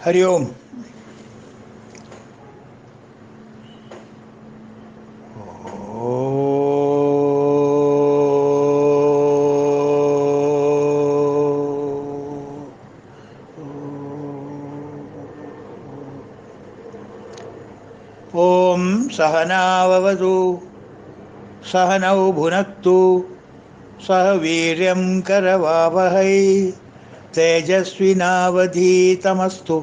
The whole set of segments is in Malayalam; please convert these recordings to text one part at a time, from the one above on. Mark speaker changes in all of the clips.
Speaker 1: हरि ओम। ओम सहनाववतु सहनौ भुनक्तु सह वीर्यं करवावहै तेजस्विनावधीतमस्तु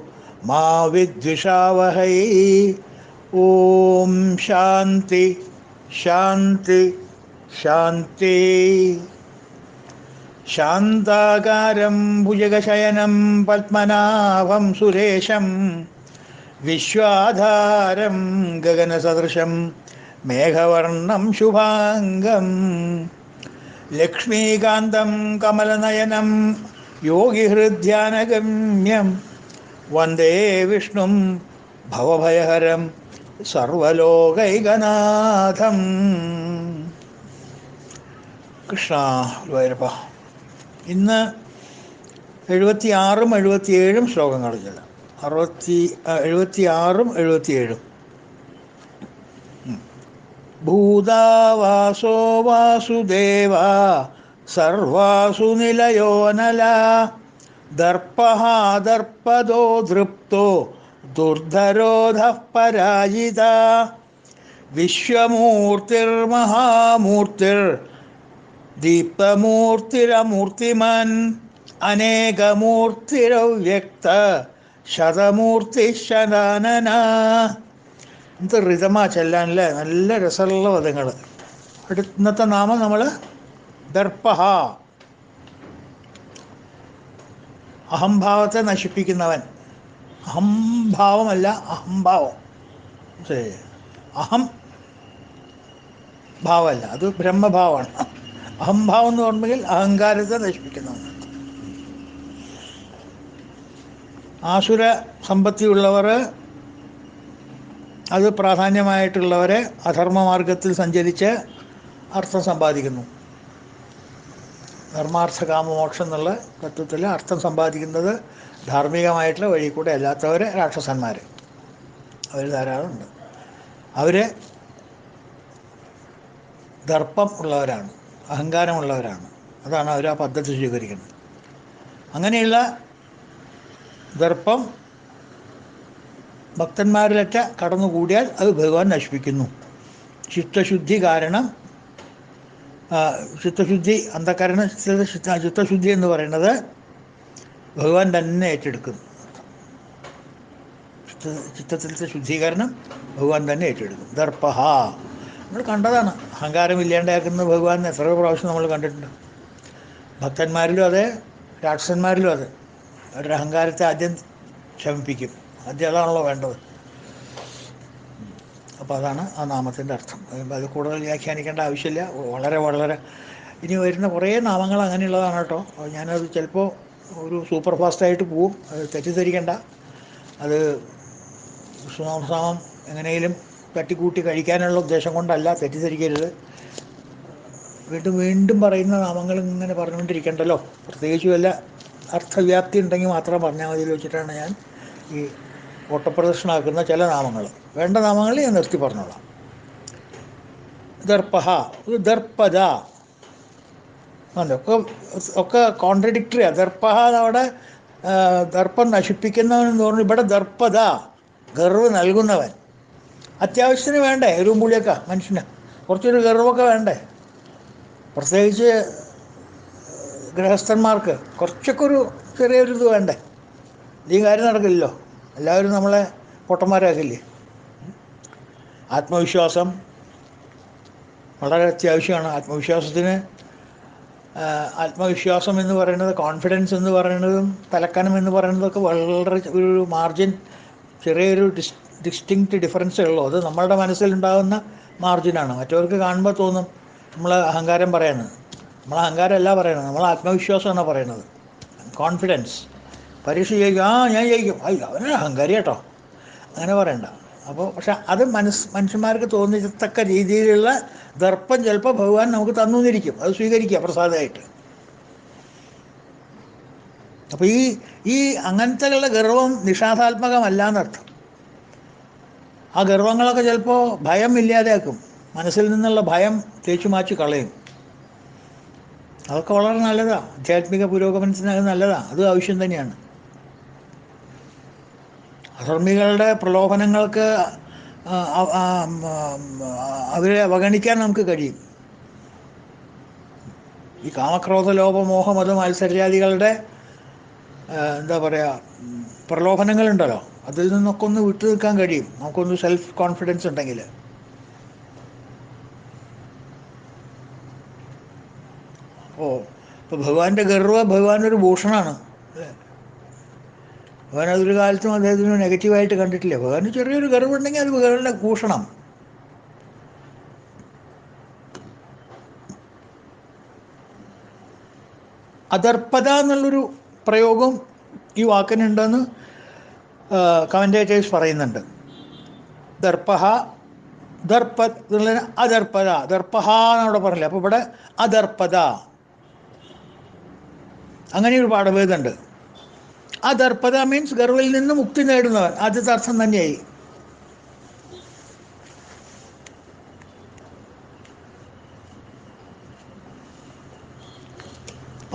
Speaker 1: मा विद्विषावहै। ओम शांति शांति शांति। शान्ताकारं भुजगशयनं पद्मनाभं सुरेशं विश्वाधारं गगनसदृशं मेघवर्णं शुभांगं लक्ष्मीकान्तं कमलनयनं योगिहृद्यानगम्यं वन्दे विष्णुं भवभयहरं സർവലോകൈകനാഥം. കൃഷ്ണ ഗുരുവായൂരപ്പ. ഇന്ന് 76ഉം 77ഉം ശ്ലോകങ്ങൾ ചില 76ഉം 77ഉം. ഭൂതാവാസോ വാസുദേവ സർവാസു നിലയോനല ദർപ്പഃ ദർപ്പദോ ദൃപ്തോ ദുർധരോധഃ പരാജിത വിശ്വമൂർത്തിർമഹാമൂർത്തിർ ദീപ്തമൂർത്തിരമൂർത്തിമാൻ അനേകമൂർത്തിരവ്യക്ത ശതമൂർത്തി ശതാനന. ഇത് റിതമാ ചെല്ലാനല്ലേ, നല്ല രസമുള്ള പദങ്ങൾ. ഇന്നത്തെ നാമം നമ്മൾ ദർപ്പഹ, അഹംഭാവത്തെ നശിപ്പിക്കുന്നവൻ. അഹംഭാവമല്ല, അഹംഭാവം. ശരി, അഹം ഭാവമല്ല, അത് ബ്രഹ്മഭാവമാണ്. അഹംഭാവം എന്ന് പറഞ്ഞെങ്കിൽ അഹങ്കാരത്തെ നശിപ്പിക്കുന്നവൻ. ആസുര സമ്പത്തിയുള്ളവർ, അത് പ്രാധാന്യമായിട്ടുള്ളവരെ അധർമ്മമാർഗത്തിൽ സഞ്ചരിച്ച് അർത്ഥം സമ്പാദിക്കുന്നു. ധർമാർത്ഥ കാമമോക്ഷം എന്നുള്ള തത്വത്തിൽ അർത്ഥം സമ്പാദിക്കുന്നത് ധാർമ്മികമായിട്ടുള്ള വഴി കൂടെ അല്ലാത്തവർ രാക്ഷസന്മാർ, അവർ ധാരാളമുണ്ട്. അവർ ദർപ്പം ഉള്ളവരാണ്, അഹങ്കാരമുള്ളവരാണ്. അതാണ് അവർ ആ പദ്ധതി സ്വീകരിക്കുന്നത്. അങ്ങനെയുള്ള ദർപ്പം ഭക്തന്മാരിലൊക്കെ കടന്നുകൂടിയാൽ അത് ഭഗവാൻ നശിപ്പിക്കുന്നു. ചിത്തശുദ്ധി കാരണം, ചിത്തശുദ്ധി, അന്ധകരണ ചിത്തശുദ്ധി എന്ന് പറയുന്നത് ഭഗവാൻ തന്നെ ഏറ്റെടുക്കുന്നു. ചിത്തത്തിലത്തെ ശുദ്ധീകരണം ഭഗവാൻ തന്നെ ഏറ്റെടുക്കും. ദർപ്പഹ നമ്മൾ കണ്ടതാണ്. അഹങ്കാരം ഇല്ലാണ്ടാക്കുന്ന ഭഗവാൻ എത്രയോ പ്രാവശ്യം നമ്മൾ കണ്ടിട്ടുണ്ട്. ഭക്തന്മാരിലും അതെ, രാക്ഷസന്മാരിലും അതെ. അവരുടെ അഹങ്കാരത്തെ ആദ്യം ശമിപ്പിക്കും. ആദ്യം അതാണല്ലോ വേണ്ടത്. അപ്പോൾ അതാണ് ആ നാമത്തിൻ്റെ അർത്ഥം. അത് കൂടുതൽ വ്യാഖ്യാനിക്കേണ്ട ആവശ്യമില്ല. വളരെ വളരെ ഇനി വരുന്ന കുറേ നാമങ്ങൾ അങ്ങനെയുള്ളതാണ് കേട്ടോ. ഞാനത് ചിലപ്പോൾ ഒരു സൂപ്പർ ഫാസ്റ്റായിട്ട് പോവും, അത് തെറ്റിദ്ധരിക്കേണ്ട. അത് വിഷ്ണുനാമം എങ്ങനെയും തട്ടിക്കൂട്ടി കഴിക്കാനുള്ള ഉദ്ദേശം കൊണ്ടല്ല, തെറ്റിദ്ധരിക്കരുത്. വീണ്ടും വീണ്ടും പറയുന്ന നാമങ്ങൾ ഇങ്ങനെ പറഞ്ഞുകൊണ്ടിരിക്കണ്ടല്ലോ. പ്രത്യേകിച്ച് വല്ല അർത്ഥവ്യാപ്തി ഉണ്ടെങ്കിൽ മാത്രം പറഞ്ഞാൽ മതി വെച്ചിട്ടാണ് ഞാൻ ഈ ഓട്ടപ്രദർശനമാക്കുന്ന ചില നാമങ്ങൾ. വേണ്ട നാമങ്ങൾ ഞാൻ നിർത്തി പറഞ്ഞോളാം. ദർപ്പഹ, ദർപ്പദ, ഒക്കെ കോൺട്രഡിക്ടറിയാണ്. ദർപ്പഹ അവിടെ ദർപ്പം നശിപ്പിക്കുന്നവൻ എന്ന് പറഞ്ഞു. ഇവിടെ ദർപ്പദ, ഗർവ് നൽകുന്നവൻ. അത്യാവശ്യത്തിന് വേണ്ടേ എരുവും പുളിയൊക്കെ മനുഷ്യന്? കുറച്ചൊരു ഗർവൊക്കെ വേണ്ടേ? പ്രത്യേകിച്ച് ഗൃഹസ്ഥന്മാർക്ക് കുറച്ചൊക്കെ ഒരു ചെറിയൊരു ഇത് വേണ്ടേ? ഈ കാര്യം നടക്കില്ലല്ലോ. എല്ലാവരും നമ്മളെ പൊട്ടന്മാരാക്കില്ലേ. ആത്മവിശ്വാസം വളരെ അത്യാവശ്യമാണ്. ആത്മവിശ്വാസം എന്ന് പറയുന്നത്, കോൺഫിഡൻസ് എന്ന് പറയുന്നതും തലക്കനം എന്ന് പറയുന്നതൊക്കെ വളരെ ഒരു മാർജിൻ, ചെറിയൊരു ഡിസ്റ്റിങ്ക്റ്റ് ഡിഫറൻസേ ഉള്ളൂ. അത് നമ്മളുടെ മനസ്സിലുണ്ടാകുന്ന മാർജിനാണ്. മറ്റവർക്ക് കാണുമ്പോൾ തോന്നും നമ്മൾ അഹങ്കാരം പറയുന്നത്. നമ്മൾ അഹങ്കാരമല്ല പറയുന്നത്, നമ്മൾ ആത്മവിശ്വാസമാണ് പറയുന്നത്. കോൺഫിഡൻസ്. പരീക്ഷ ജയിക്കും, ഞാൻ ജയിക്കും, അവന് അഹങ്കാരി കേട്ടോ, അങ്ങനെ പറയണ്ട. അപ്പോൾ പക്ഷെ അത് മനുഷ്യന്മാർക്ക് തോന്നിത്തക്ക രീതിയിലുള്ള ദർപ്പം ചിലപ്പോൾ ഭഗവാൻ നമുക്ക് തന്നിരിക്കും. അത് സ്വീകരിക്കുക പ്രസാദമായിട്ട്. അപ്പോൾ ഈ അങ്ങനത്തെയുള്ള ഗർവം നിഷാദാത്മകമല്ല എന്നർത്ഥം. ആ ഗർവങ്ങളൊക്കെ ചിലപ്പോൾ ഭയം ഇല്ലാതെയാക്കും, മനസ്സിൽ നിന്നുള്ള ഭയം തേച്ചു മാച്ച് കളയും. അതൊക്കെ വളരെ നല്ലതാണ്, ആധ്യാത്മിക പുരോഗമനത്തിന് അത് നല്ലതാണ്, അത് ആവശ്യം തന്നെയാണ്. അധർമ്മികളുടെ പ്രലോഭനങ്ങൾക്ക് അവരെ അവഗണിക്കാൻ നമുക്ക് കഴിയും. ഈ കാമക്രോധ ലോപമോഹ മത മത്സര്യാദികളുടെ എന്താ പറയുക, പ്രലോഭനങ്ങളുണ്ടല്ലോ, അതിൽ നിന്നൊക്കെ ഒന്ന് വിട്ടു നിൽക്കാൻ കഴിയും നമുക്കൊന്ന് സെൽഫ് കോൺഫിഡൻസ് ഉണ്ടെങ്കിൽ. ഇപ്പോൾ ഭഗവാന്റെ ഭഗവാനൊരു ഭൂഷണമാണ് അല്ലേ? ഭഗവാൻ അതൊരു കാലത്തും അദ്ദേഹത്തിന് നെഗറ്റീവായിട്ട് കണ്ടിട്ടില്ല. ഭഗവാന് ചെറിയൊരു ഗർവുണ്ടെങ്കിൽ അത് ഭഗവാന്റെ ഭൂഷണം. അദർപ്പത എന്നുള്ളൊരു പ്രയോഗം ഈ വാക്കിനുണ്ടെന്ന് കമൻറ്റേറ്റേഴ്സ് പറയുന്നുണ്ട്. ദർപ്പഹ എന്നുള്ളതിന് അദർപ്പത, ദർപ്പഹ എന്നവിടെ പറഞ്ഞില്ല. അപ്പോൾ ഇവിടെ അദർപ്പത അങ്ങനെയൊരു പാഠഭേദമുണ്ട്. അദർപ്പത മീൻസ് ഗർവിൽ നിന്ന് മുക്തി നേടുന്നവൻ, ആദ്യത്തെ അർത്ഥം തന്നെയായി.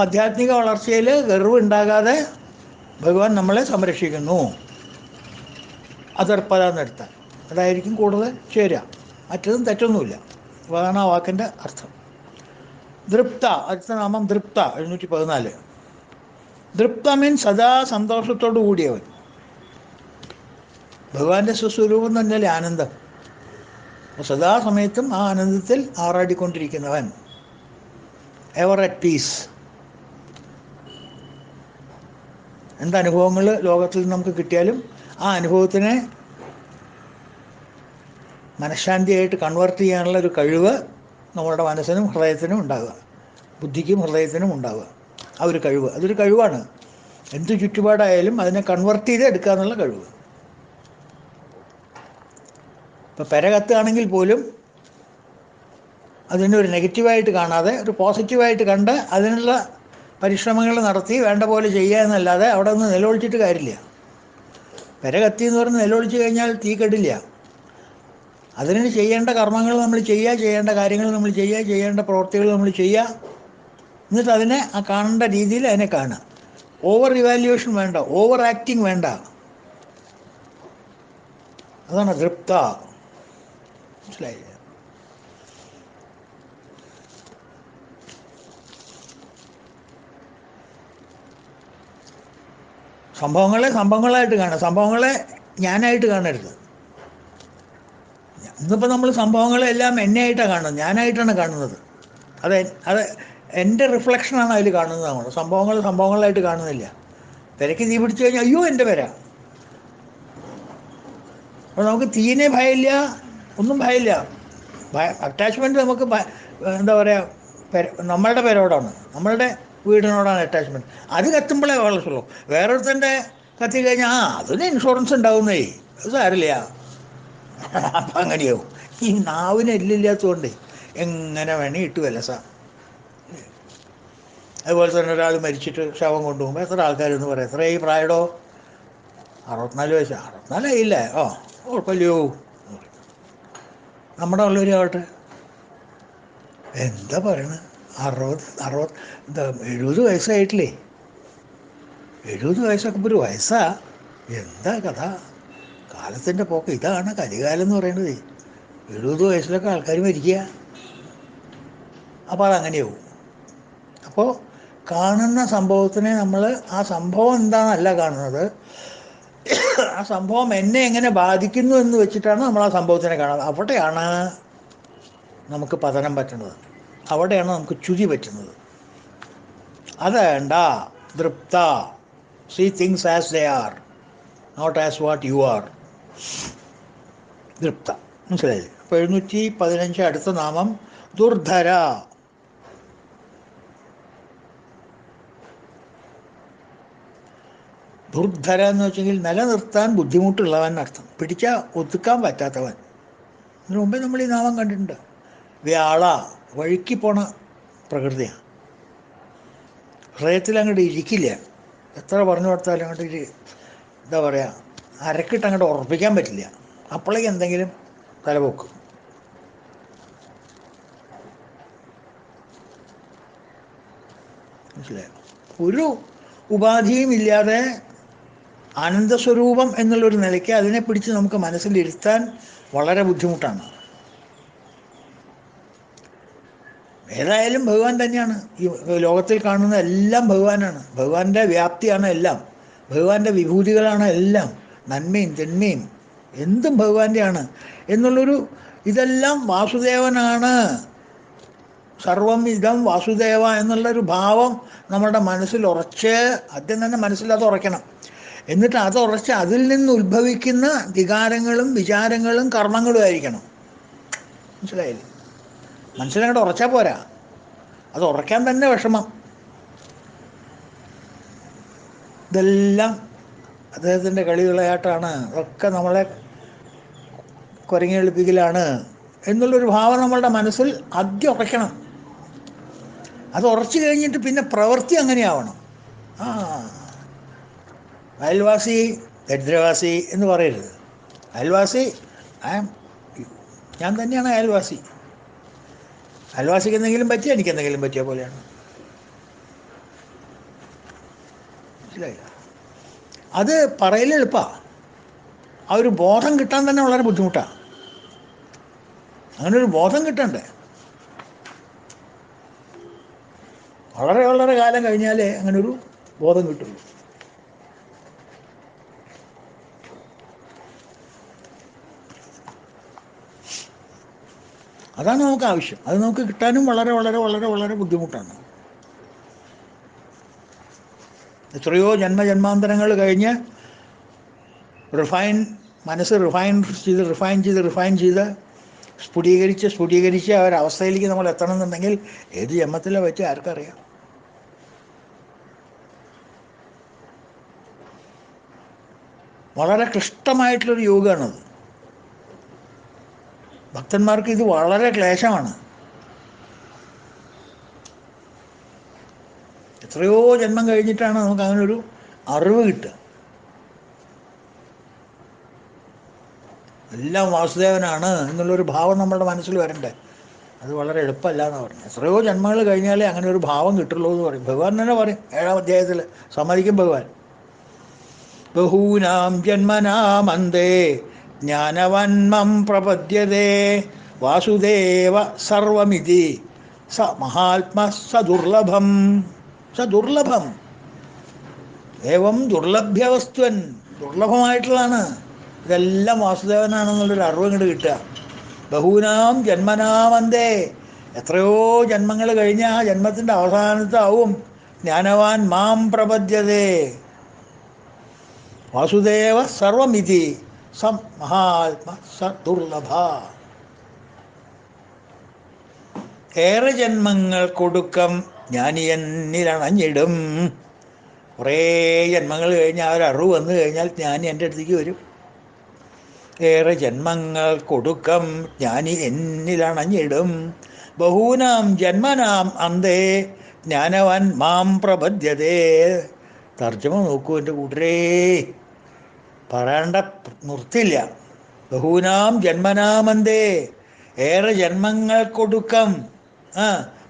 Speaker 1: ആധ്യാത്മിക വളർച്ചയിൽ ഗർവ് ഉണ്ടാകാതെ ഭഗവാൻ നമ്മളെ സംരക്ഷിക്കുന്നു. അദർപ്പത എന്നെടുത്താൽ അതായിരിക്കും കൂടുതൽ ചേരുക, മറ്റതും തെറ്റൊന്നുമില്ല. അതാണ് ആ വാക്കിൻ്റെ അർത്ഥം. ദൃപ്ത, അടുത്ത നാമം ദൃപ്ത, 714. ദൃപ്ത മീൻസ് സദാ സന്തോഷത്തോടു കൂടിയവൻ. ഭഗവാന്റെ സ്വസ്വരൂപം തന്നെയല്ലേ ആനന്ദം. സദാസമയത്തും ആ ആനന്ദത്തിൽ ആറാടിക്കൊണ്ടിരിക്കുന്നവൻ, എവർ അറ്റ് പീസ്. എന്തനുഭവങ്ങൾ ലോകത്തിൽ നമുക്ക് കിട്ടിയാലും ആ അനുഭവത്തിനെ മനഃശാന്തിയായിട്ട് കൺവേർട്ട് ചെയ്യാനുള്ള ഒരു കഴിവ് നമ്മളുടെ മനസ്സിനും ഹൃദയത്തിനും ഉണ്ടാവുക, ബുദ്ധിക്കും ഹൃദയത്തിനും ഉണ്ടാവുക. ആ ഒരു കഴിവ്, അതൊരു കഴിവാണ്. എന്ത് ചുറ്റുപാടായാലും അതിനെ കൺവേർട്ട് ചെയ്ത് എടുക്കുക എന്നുള്ള കഴിവ്. ഇപ്പോൾ പെര കത്തുകയാണെങ്കിൽ പോലും അതിനെ ഒരു നെഗറ്റീവായിട്ട് കാണാതെ ഒരു പോസിറ്റീവായിട്ട് കണ്ട് അതിനുള്ള പരിശ്രമങ്ങൾ നടത്തി വേണ്ട പോലെ ചെയ്യുക എന്നല്ലാതെ അവിടെ നിന്ന് നിലവിളിച്ചിട്ട് കാര്യമില്ല. പെര കത്തി എന്ന് പറഞ്ഞ് നിലവിളിച്ച് കഴിഞ്ഞാൽ തീ കെടില്ല. അതിന് ചെയ്യേണ്ട കർമ്മങ്ങൾ നമ്മൾ ചെയ്യുക, ചെയ്യേണ്ട കാര്യങ്ങൾ നമ്മൾ ചെയ്യുക, ചെയ്യേണ്ട പ്രവൃത്തികൾ നമ്മൾ ചെയ്യുക, എന്നിട്ട് അതിനെ ആ കാണേണ്ട രീതിയിൽ അതിനെ കാണുക. ഓവർ ഇവാലുവേഷൻ വേണ്ട, ഓവർ ആക്ടിങ് വേണ്ട. അതാണ് തൃപ്ത. മനസ്സിലായില്ലേ? സംഭവങ്ങളെ സംഭവങ്ങളായിട്ട് കാണുക, സംഭവങ്ങളെ ഞാനായിട്ട് കാണരുത്. ഇന്നിപ്പോൾ നമ്മൾ സംഭവങ്ങളെല്ലാം എന്നെയായിട്ടാണ് കാണുന്നത്, ഞാനായിട്ടാണ് കാണുന്നത്. അത് അത് എൻ്റെ റിഫ്ലക്ഷനാണ് അതിൽ കാണുന്നത്. നമ്മൾ സംഭവങ്ങളായിട്ട് കാണുന്നില്ല. പെരയ്ക്ക് തീ പിടിച്ചു കഴിഞ്ഞാൽ അയ്യോ എൻ്റെ പെര. അപ്പോൾ നമുക്ക് തീനെ ഭയമില്ല, ഒന്നും ഭയമില്ല. അറ്റാച്ച്മെൻറ്റ് നമുക്ക് എന്താ പറയുക, നമ്മളുടെ പേരോടാണ്, നമ്മളുടെ വീടിനോടാണ് അറ്റാച്ച്മെൻറ്റ്. അത് കത്തുമ്പോഴേ വളർത്തുള്ളൂ. വേറൊരുത്തൻ്റെ കത്തി കഴിഞ്ഞാൽ അതിന് ഇൻഷുറൻസ് ഉണ്ടാവുന്നേ, അത് സാരില്ല. അപ്പം അങ്ങനെയാവും. ഈ നാവിന് എല്ലില്ലാത്തതുകൊണ്ട് എങ്ങനെ വേണേ ഇട്ട് വിലസ. അതുപോലെ തന്നെ ഒരാൾ മരിച്ചിട്ട് ശവം കൊണ്ടുപോകുമ്പോൾ എത്ര ആൾക്കാരെന്ന് പറയാം, എത്രയായി പ്രായടോ? 64 വയസ്സ്. 64 ആയില്ലേ? കുഴപ്പമില്ലയോ. നമ്മുടെ ഉള്ളവരാവട്ടെ എന്താ പറയണത്, 70 വയസ്സായിട്ടില്ലേ? 70 വയസ്സൊക്കെ ഇപ്പോൾ ഒരു വയസ്സാ? എന്താ കഥ? കാലത്തിൻ്റെ പോക്ക് ഇതാണ്, കലികാലം എന്ന് പറയുന്നത്. 70 വയസ്സിലൊക്കെ ആൾക്കാർ മരിക്കുക. അപ്പോൾ അതങ്ങനെയാവും. അപ്പോൾ കാണുന്ന സംഭവത്തിനെ നമ്മൾ ആ സംഭവം എന്താണെന്നല്ല കാണുന്നത്, ആ സംഭവം എന്നെ എങ്ങനെ ബാധിക്കുന്നു എന്ന് വെച്ചിട്ടാണ് നമ്മൾ ആ സംഭവത്തിനെ കാണുന്നത്. അവിടെയാണ് നമുക്ക് പതനം പറ്റുന്നത്, അവിടെയാണ് നമുക്ക് ചുതി പറ്റുന്നത്. അത് വേണ്ട. തൃപ്ത, see things as they are, not as what you are. തൃപ്ത. മനസ്സിലായില്ലേ? അപ്പോൾ 715 അടുത്ത നാമം ദുർധര. ദുർധര എന്ന് വെച്ചെങ്കിൽ നിലനിർത്താൻ ബുദ്ധിമുട്ടുള്ളവൻ അർത്ഥം, പിടിച്ചാൽ ഒതുക്കാൻ പറ്റാത്തവൻ. അതിനു മുമ്പേ നമ്മൾ ഈ നാമം കണ്ടിട്ടുണ്ട്. വ്യാള, വഴുക്കി പോണ പ്രകൃതിയാണ്, ഹൃദയത്തിൽ അങ്ങോട്ട് ഇരിക്കില്ല. എത്ര പറഞ്ഞു കൊടുത്താലും അങ്ങോട്ട് ഒരു എന്താ പറയുക, അരക്കിട്ട് അങ്ങോട്ട് ഉറപ്പിക്കാൻ പറ്റില്ല. അപ്പോഴേക്ക് എന്തെങ്കിലും തലപൊക്കും. മനസ്സിലായോ? ഒരു ഉപാധിയും ഇല്ലാതെ ആനന്ദസ്വരൂപം എന്നുള്ളൊരു നിലയ്ക്ക് അതിനെ പിടിച്ച് നമുക്ക് മനസ്സിലിരുത്താൻ വളരെ ബുദ്ധിമുട്ടാണ്. ഏതായാലും ഭഗവാൻ തന്നെയാണ്. ഈ ലോകത്തിൽ കാണുന്ന എല്ലാം ഭഗവാനാണ്. ഭഗവാന്റെ വ്യാപ്തിയാണ് എല്ലാം. ഭഗവാന്റെ വിഭൂതികളാണ് എല്ലാം. നന്മയും തിന്മയും എന്തും ഭഗവാന്റെയാണ് എന്നുള്ളൊരു, ഇതെല്ലാം വാസുദേവനാണ്, സർവം ഇതം വാസുദേവ എന്നുള്ളൊരു ഭാവം നമ്മുടെ മനസ്സിൽ ഉറച്ച്, ആദ്യം തന്നെ മനസ്സിൽ അത് ഉറയ്ക്കണം. എന്നിട്ട് അത് ഉറച്ച് അതിൽ നിന്ന് ഉത്ഭവിക്കുന്ന വികാരങ്ങളും വിചാരങ്ങളും കർമ്മങ്ങളും ആയിരിക്കണം. മനസ്സിലായില്ലേ? മനസ്സിലങ്ങോട്ട് ഉറച്ചാൽ പോരാ, അത് ഉറയ്ക്കാൻ തന്നെ വിഷമം. ഇതെല്ലാം അദ്ദേഹത്തിൻ്റെ കളിവിളയാട്ടാണ്, അതൊക്കെ നമ്മളെ കുരങ്ങി എളുപ്പിക്കലാണ് എന്നുള്ളൊരു ഭാവം നമ്മളുടെ മനസ്സിൽ ആദ്യം ഉറയ്ക്കണം. അത് ഉറച്ചു കഴിഞ്ഞിട്ട് പിന്നെ പ്രവൃത്തി അങ്ങനെയാവണം. ആ, അയൽവാസി ദരിദ്രവാസി എന്ന് പറയരുത്. അയൽവാസി ഞാൻ തന്നെയാണ് അയൽവാസി. അയൽവാസിക്ക് എന്തെങ്കിലും പറ്റിയ എനിക്ക് എന്തെങ്കിലും പറ്റിയ പോലെയാണ്. മനസ്സിലായില്ല? അത് പറയൽ എളുപ്പമാണ്, ആ ഒരു ബോധം കിട്ടാൻ തന്നെ വളരെ ബുദ്ധിമുട്ടാണ്. അങ്ങനെ ഒരു ബോധം കിട്ടണ്ടേ? വളരെ വളരെ കാലം കഴിഞ്ഞാലേ അങ്ങനൊരു ബോധം കിട്ടുള്ളൂ. അതാണ് നമുക്ക് ആവശ്യം. അത് നമുക്ക് കിട്ടാനും വളരെ വളരെ വളരെ വളരെ ബുദ്ധിമുട്ടാണ്. എത്രയോ ജന്മജന്മാന്തരങ്ങൾ കഴിഞ്ഞ് മനസ്സ് റിഫൈൻ ചെയ്ത് സ്ഫുടീകരിച്ച് ആ ഒരവസ്ഥയിലേക്ക് നമ്മൾ എത്തണം എന്നുണ്ടെങ്കിൽ ഏത് ജന്മത്തിലെ വെച്ച് ആർക്കറിയാം. വളരെ ക്ലിഷ്ടമായിട്ടുള്ളൊരു യോഗമാണത്. ഭക്തന്മാർക്ക് ഇത് വളരെ ക്ലേശമാണ്. എത്രയോ ജന്മം കഴിഞ്ഞിട്ടാണ് നമുക്ക് അങ്ങനൊരു അറിവ് കിട്ടുക. എല്ലാം വാസുദേവനാണ് എന്നുള്ളൊരു ഭാവം നമ്മളുടെ മനസ്സിൽ വരണ്ടേ. അത് വളരെ എളുപ്പമല്ല എന്ന് പറഞ്ഞു. എത്രയോ ജന്മങ്ങൾ കഴിഞ്ഞാലേ അങ്ങനെ ഒരു ഭാവം കിട്ടുള്ളൂ എന്ന് പറയും. ഭഗവാൻ തന്നെ പറയും 7-ാം അധ്യായത്തിൽ, സമ്മതിക്കും ഭഗവാൻ. ബഹൂനാം ജന്മനാമന്തേ ജ്ഞാനവന്മം പ്രപദ്യതേ വാസുദേവ സർവമിതി സ മഹാത്മ സദുർലഭം. സദുർലഭം ഏവം ദുർലഭ്യവസ്തുവൻ, ദുർലഭമായിട്ടുള്ളതാണ്. ഇതെല്ലാം വാസുദേവനാണെന്നുള്ളൊരു അറിവ് ഇങ്ങോട്ട് കിട്ടുക. ബഹൂനാം ജന്മനാമന്തേ, എത്രയോ ജന്മങ്ങൾ കഴിഞ്ഞ് ആ ജന്മത്തിൻ്റെ അവസാനത്താവും ജ്ഞാനവാൻ മാം പ്രപദ്യതേ വാസുദേവ സർവമിതി സം മഹാത്മ സ ദുർലഭ. ഏറെ ജന്മങ്ങൾ കൊടുക്കം ജ്ഞാനിയെന്നിലണഞ്ഞിടും. കുറേ ജന്മങ്ങൾ കഴിഞ്ഞ് ആ ഒരു അറിവ് വന്നു കഴിഞ്ഞാൽ ജ്ഞാനി എൻ്റെ അടുത്തേക്ക് വരും. ഏറെ ജന്മങ്ങൾ കൊടുക്കം ജ്ഞാനി എന്നിലണഞ്ഞിടും. ബഹൂനാം ജന്മനാം അന്തേ ജ്ഞാനവാൻ മാം പ്രപദ്യതേ. തർജ്ജമ നോക്കൂ എൻ്റെ കൂട്ടരേ, പറയേണ്ട നിർത്തില്ല. ബഹൂനാം ജന്മനാമന്തേ, ഏറെ ജന്മങ്ങൾക്കൊടുക്കം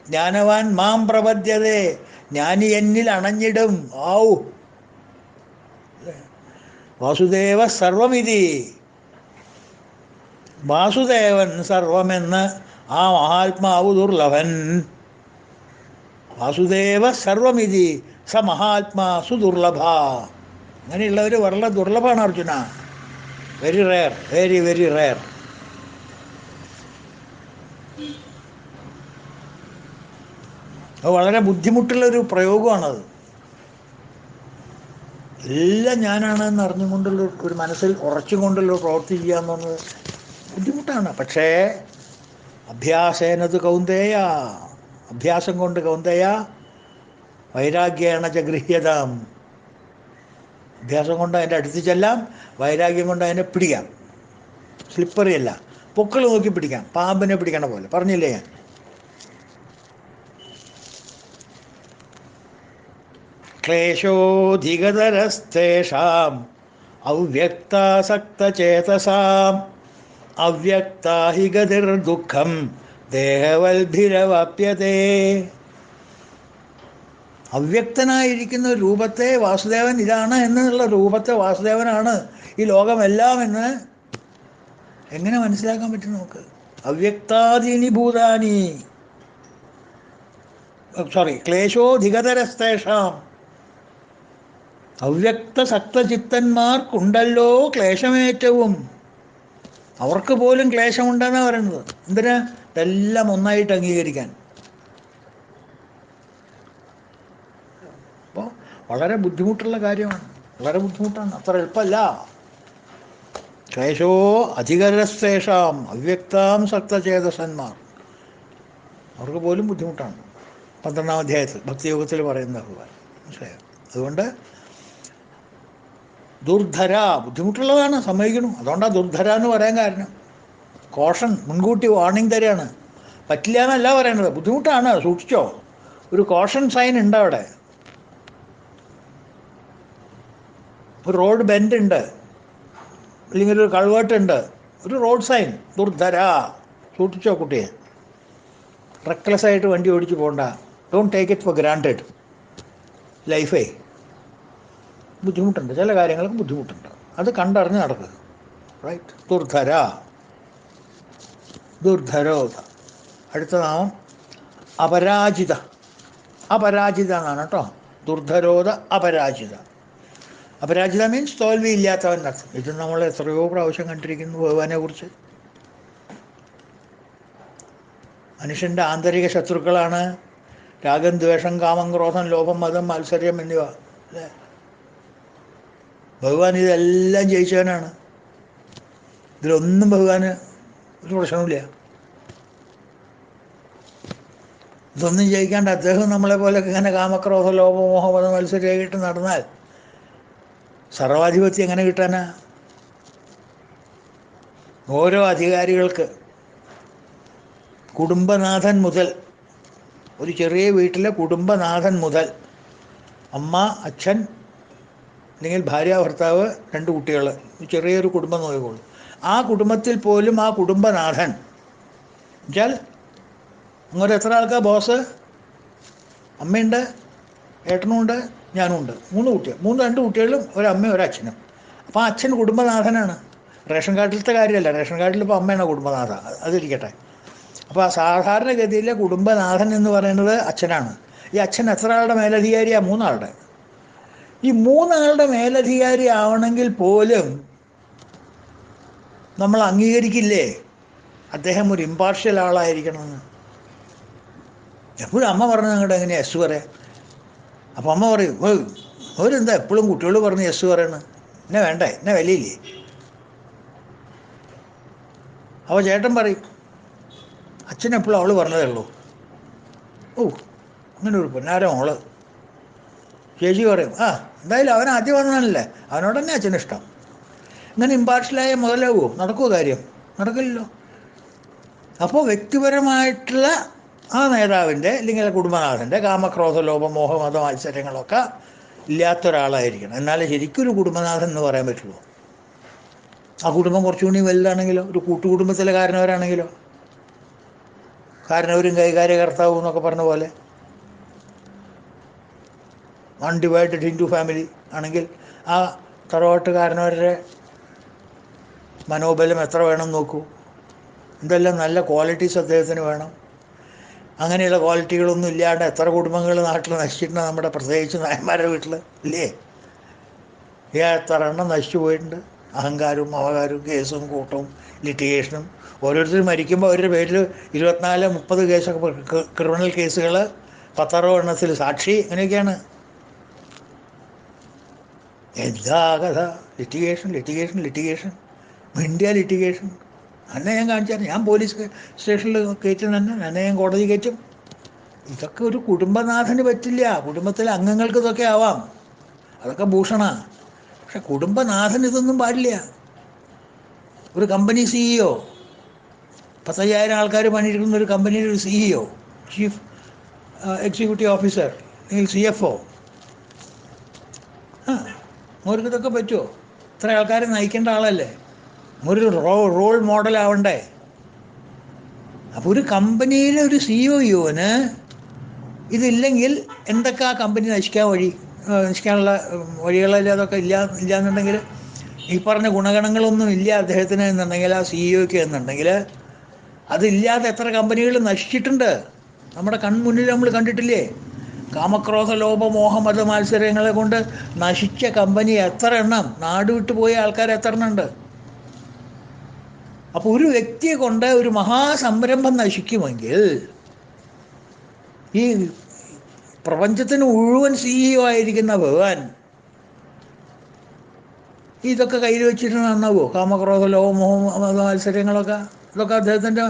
Speaker 1: ജ്ഞാനവാൻ മാം പ്രപദ്യതേ, ജ്ഞാനി എന്നിൽ അണഞ്ഞിടും. ആവു വാസുദേവ സർവമിതി, വാസുദേവൻ സർവമെന്ന് ആ മഹാത്മാവ് ദുർലഭൻ. വാസുദേവ സർവമിതി സ മഹാത്മാ സുദുർലഭ. അങ്ങനെയുള്ളവർ വളരെ ദുർലഭമാണ് Arjuna. Very rare, very very rare. അത് വളരെ ബുദ്ധിമുട്ടുള്ളൊരു പ്രയോഗമാണത്. എല്ലാം ഞാനാണെന്ന് അറിഞ്ഞുകൊണ്ടുള്ള ഒരു മനസ്സിൽ ഉറച്ചുകൊണ്ടുള്ള പ്രവൃത്തി ചെയ്യുക എന്ന് പറഞ്ഞത് ബുദ്ധിമുട്ടാണ്. പക്ഷേ അഭ്യാസേനത് കൗന്ദേയ, അഭ്യാസം കൊണ്ട് കൗന്ദേയ വൈരാഗ്യേണ ച ഗൃഹ്യതാം. അഭ്യാസം കൊണ്ട് അതിൻ്റെ അടുത്ത് ചെല്ലാം, വൈരാഗ്യം കൊണ്ട് അതിനെ പിടിക്കാം. സ്ലിപ്പറിയല്ല, പൊക്കൾ നോക്കി പിടിക്കാം, പാമ്പിനെ പിടിക്കണ പോലെ. പറഞ്ഞില്ലേ ഞാൻ? ക്ലേശോധികതരസ്തേഷാം അവ്യക്താസക്തചേതസാം അവ്യക്താ ഹി ഗതിർദുഃഖം ദേഹവൽഭിരവാപ്യതേ. അവ്യക്തനായിരിക്കുന്ന രൂപത്തെ വാസുദേവൻ ഇതാണ് എന്നുള്ള രൂപത്തെ വാസുദേവനാണ് ഈ ലോകമെല്ലാം എന്ന് എങ്ങനെ മനസ്സിലാക്കാൻ പറ്റും നമുക്ക്? അവ്യക്താദീനി ഭൂതാനി ക്ലേശോധികതരസ്തേഷാം. അവ്യക്ത സക്തചിത്തന്മാർക്കുണ്ടല്ലോ ക്ലേശമേറ്റവും. അവർക്ക് പോലും ക്ലേശമുണ്ടെന്നാണ് പറയുന്നത്. എന്തിനാ? ഇതെല്ലാം ഒന്നായിട്ട് അംഗീകരിക്കാൻ. അപ്പോൾ വളരെ ബുദ്ധിമുട്ടുള്ള കാര്യമാണ്, വളരെ ബുദ്ധിമുട്ടാണ്, അത്ര എളുപ്പമല്ല. ക്ലേശോ അധികരസ്തേഷാം അവ്യക്താം സക്തചേതസന്മാർ, അവർക്ക് പോലും ബുദ്ധിമുട്ടാണ്. 12-ാം അധ്യായത്തിൽ ഭക്തിയോഗത്തിൽ പറയുന്ന ഭഗവാൻ, മനസ്സിലായോ? അതുകൊണ്ട് ദുർധര ബുദ്ധിമുട്ടുള്ളതാണ്, സമ്മതിക്കണം. അതുകൊണ്ടാണ് ദുർധര എന്ന് പറയാൻ കാരണം. കോഷൻ, മുൻകൂട്ടി വാർണിംഗ് തരികയാണ്. പറ്റില്ല എന്നല്ല പറയണത്, ബുദ്ധിമുട്ടാണ്, സൂക്ഷിച്ചോ. ഒരു കോഷൻ സൈൻ ഉണ്ട് അവിടെ. ഒരു റോഡ് ബെൻഡ് ഉണ്ട്, അല്ലെങ്കിൽ ഒരു കൾവേർട്ട് ഉണ്ട്, ഒരു റോഡ് സൈൻ. ദുർധര, സൂക്ഷിച്ചോ കുട്ടിയെ. റെക്ലെസ് ആയിട്ട് വണ്ടി ഓടിച്ച് പോകണ്ട. Don't take it for granted. ലൈഫേ ബുദ്ധിമുട്ടുണ്ട്, ചില കാര്യങ്ങൾക്ക് ബുദ്ധിമുട്ടുണ്ട്, അത് കണ്ടറിഞ്ഞ് നടക്കുക. റൈറ്റ്. ദുർധര, ദുർധരോധ. അടുത്ത നാമം അപരാജിത. അപരാജിത എന്നാണ് കേട്ടോ. ദുർധരോധ അപരാജിത. അപരാജിത മീൻസ് തോൽവിയില്ലാത്തവൻ അർത്ഥം. ഇത് നമ്മൾ എത്രയോ പ്രാവശ്യം കണ്ടിരിക്കുന്നു ഭഗവാനെ കുറിച്ച്. മനുഷ്യൻ്റെ ആന്തരിക ശത്രുക്കളാണ് രാഗം, ദ്വേഷം, കാമം, ക്രോധം, ലോഭം, മതം, മാത്സര്യം എന്നിവ, അല്ലേ? ഭഗവാൻ ഇതെല്ലാം ജയിച്ചവനാണ്. ഇതിലൊന്നും ഭഗവാന് ഒരു പ്രശ്നമില്ല. ഇതൊന്നും ജയിക്കാണ്ട് അദ്ദേഹം നമ്മളെ പോലെയൊക്കെ ഇങ്ങനെ കാമക്രോധ, ലോഭ, മോഹ, മതം, മത്സരമായിട്ട് നടന്നാൽ സർവാധിപത്യം എങ്ങനെ കിട്ടാനാ? ഓരോ അധികാരികൾക്ക് കുടുംബനാഥൻ മുതൽ, ഒരു ചെറിയ വീട്ടിലെ കുടുംബനാഥൻ മുതൽ, അമ്മ, അച്ഛൻ, അല്ലെങ്കിൽ ഭാര്യ, ഭർത്താവ്, 2 കുട്ടികൾ, ചെറിയൊരു കുടുംബം നോക്കിക്കോളൂ. ആ കുടുംബത്തിൽ പോലും ആ കുടുംബനാഥൻ എന്നുവെച്ചാൽ അങ്ങോട്ട് എത്ര ആൾക്കാർ ബോസ്? അമ്മയുണ്ട്, ഏട്ടനുമുണ്ട്, ഞാനുമുണ്ട്. 3 കുട്ടികൾ, 2 കുട്ടികളും ഒരമ്മയും ഒരച്ഛനും. അപ്പോൾ ആ അച്ഛൻ കുടുംബനാഥനാണ്. റേഷൻ കാർഡിലത്തെ കാര്യമല്ല, റേഷൻ കാർഡിൽ ഇപ്പോൾ അമ്മയാണ് കുടുംബനാഥ, അതിരിക്കട്ടെ. അപ്പോൾ ആ സാധാരണഗതിയിലെ കുടുംബനാഥൻ എന്ന് പറയുന്നത് അച്ഛനാണ്. ഈ അച്ഛൻ എത്ര ആളുടെ മേലധികാരിയാണ്? 3 ആളുടെ. ഈ 3 ആളുടെ മേലധികാരി ആവണമെങ്കിൽ പോലും നമ്മൾ അംഗീകരിക്കില്ലേ അദ്ദേഹം ഒരു ഇമ്പാർഷ്യൽ ആളായിരിക്കണമെന്ന്? എപ്പോഴും അമ്മ പറഞ്ഞ ഞങ്ങളുടെ എങ്ങനെയാണ് യെസ് പറയാം? അപ്പം അമ്മ പറയും, അവരെന്താ എപ്പോഴും കുട്ടികൾ പറഞ്ഞ് യെസ് പറയണത്? എന്നെ വേണ്ടേ, എന്നെ വിലയില്ലേ? അപ്പോൾ ചേട്ടൻ പറയും, അച്ഛനെപ്പോഴും അവൾ പറഞ്ഞതേ ഉള്ളൂ. ഓ, അങ്ങനെ ഒരു പൊന്നാര മോള്. ചേച്ചി പറയും, എന്തായാലും അവൻ ആദ്യം വന്നതല്ലേ, അവനോട് തന്നെ അച്ഛനിഷ്ടം. ഇങ്ങനെ ഇമ്പാർഷ്യലായ മുതലാവുമോ? നടക്കുമോ കാര്യം? നടക്കില്ലല്ലോ. അപ്പോൾ വ്യക്തിപരമായിട്ടുള്ള ആ നേതാവിൻ്റെ അല്ലെങ്കിൽ കുടുംബനാഥൻ്റെ കാമക്രോധ, ലോഭ, മോഹ, മത, മത്സരങ്ങളൊക്കെ ഇല്ലാത്ത ഒരാളായിരിക്കണം. എന്നാലേ ശരിക്കൊരു കുടുംബനാഥൻ എന്ന് പറയാൻ പറ്റുള്ളൂ. ആ കുടുംബം കുറച്ചുകൂടി വലുതാണെങ്കിലോ, ഒരു കൂട്ടുകുടുംബത്തിലെ കാരണവരാണെങ്കിലോ, കാരണവരും കൈകാര്യകർത്താവും എന്നൊക്കെ പറഞ്ഞ പോലെ, അൺഡിവൈഡഡ് ഇൻറ്റു ഫാമിലി ആണെങ്കിൽ ആ തറവാട്ടുകാരനവരുടെ മനോബലം എത്ര വേണം നോക്കൂ. എന്തെല്ലാം നല്ല ക്വാളിറ്റീസ് അദ്ദേഹത്തിന് വേണം. അങ്ങനെയുള്ള ക്വാളിറ്റികളൊന്നും ഇല്ലാണ്ട് എത്ര കുടുംബങ്ങൾ നാട്ടിൽ നശിച്ചിട്ടുണ്ട്, നമ്മുടെ പ്രത്യേകിച്ച് നായന്മാരുടെ വീട്ടിൽ ഇല്ലേ? എത്ര എണ്ണം നശിച്ചു പോയിട്ടുണ്ട്. അഹങ്കാരവും അവകാരവും കേസും കൂട്ടവും ലിറ്റിഗേഷനും. ഓരോരുത്തർ മരിക്കുമ്പോൾ അവരുടെ പേരിൽ 24-30 കേസൊക്കെ, ക്രിമിനൽ കേസുകൾ 10-60 എണ്ണത്തിൽ സാക്ഷി, അങ്ങനെയൊക്കെയാണ്. എന്താ കഥ? Litigation, litigation, litigation, India litigation. എന്നെ ഞാൻ കാണിച്ചാൽ ഞാൻ പോലീസ് സ്റ്റേഷനിൽ കയറ്റും, എന്നെ ഞാൻ കോടതി കയറ്റും. ഇതൊക്കെ ഒരു കുടുംബനാഥന് പറ്റില്ല. കുടുംബത്തിലെ അംഗങ്ങൾക്ക് ഇതൊക്കെ ആവാം, അതൊക്കെ ഭൂഷണമാണ്. പക്ഷെ കുടുംബനാഥൻ ഇതൊന്നും പാടില്ല. ഒരു കമ്പനി CEO, 10,000 ആൾക്കാർ പണിയെടുക്കുന്ന ഒരു കമ്പനിയുടെ ഒരു CEO, ചീഫ് എക്സിക്യൂട്ടീവ് ഓഫീസർ അല്ലെങ്കിൽ CFO, അവർക്ക് ഇതൊക്കെ പറ്റുമോ? ഇത്ര ആൾക്കാരെ നയിക്കേണ്ട ആളല്ലേ, ഒരു റോൾ മോഡലാവണ്ടേ? അപ്പോൾ ഒരു കമ്പനിയിലെ ഒരു സിഇഒന് ഇതില്ലെങ്കിൽ എന്തൊക്കെ ആ കമ്പനി നശിക്കാനുള്ള വഴികളിൽ അതൊക്കെ ഇല്ലയെന്നുണ്ടെങ്കിൽ, ഈ പറഞ്ഞ ഗുണഗണങ്ങളൊന്നും ഇല്ല അദ്ദേഹത്തിന് എന്നുണ്ടെങ്കിൽ, ആ സിഇഒക്ക് എന്നുണ്ടെങ്കിൽ, അതില്ലാതെ എത്ര കമ്പനികൾ നശിച്ചിട്ടുണ്ട് നമ്മുടെ കൺമുന്നിൽ നമ്മൾ കണ്ടിട്ടില്ലേ? കാമക്രോധ ലോഭ മോഹ മത മത്സരങ്ങളെ കൊണ്ട് നശിച്ച കമ്പനി എത്ര എണ്ണം, നാട് വിട്ടു പോയ ആൾക്കാർ എത്ര എണ്ണം ഉണ്ട്? അപ്പോൾ ഒരു വ്യക്തിയെ കൊണ്ട് ഒരു മഹാസംരംഭം നശിക്കുമെങ്കിൽ, ഈ പ്രപഞ്ചത്തിന് മുഴുവൻ സിഇഒ ആയിരിക്കുന്ന ഭഗവാൻ ഇതൊക്കെ കയ്യിൽ വെച്ചിട്ട് നന്നാവോ? കാമക്രോധ ലോകമോഹ മത്സരങ്ങളൊക്കെ ഇതൊക്കെ അദ്ദേഹത്തിൻ്റെ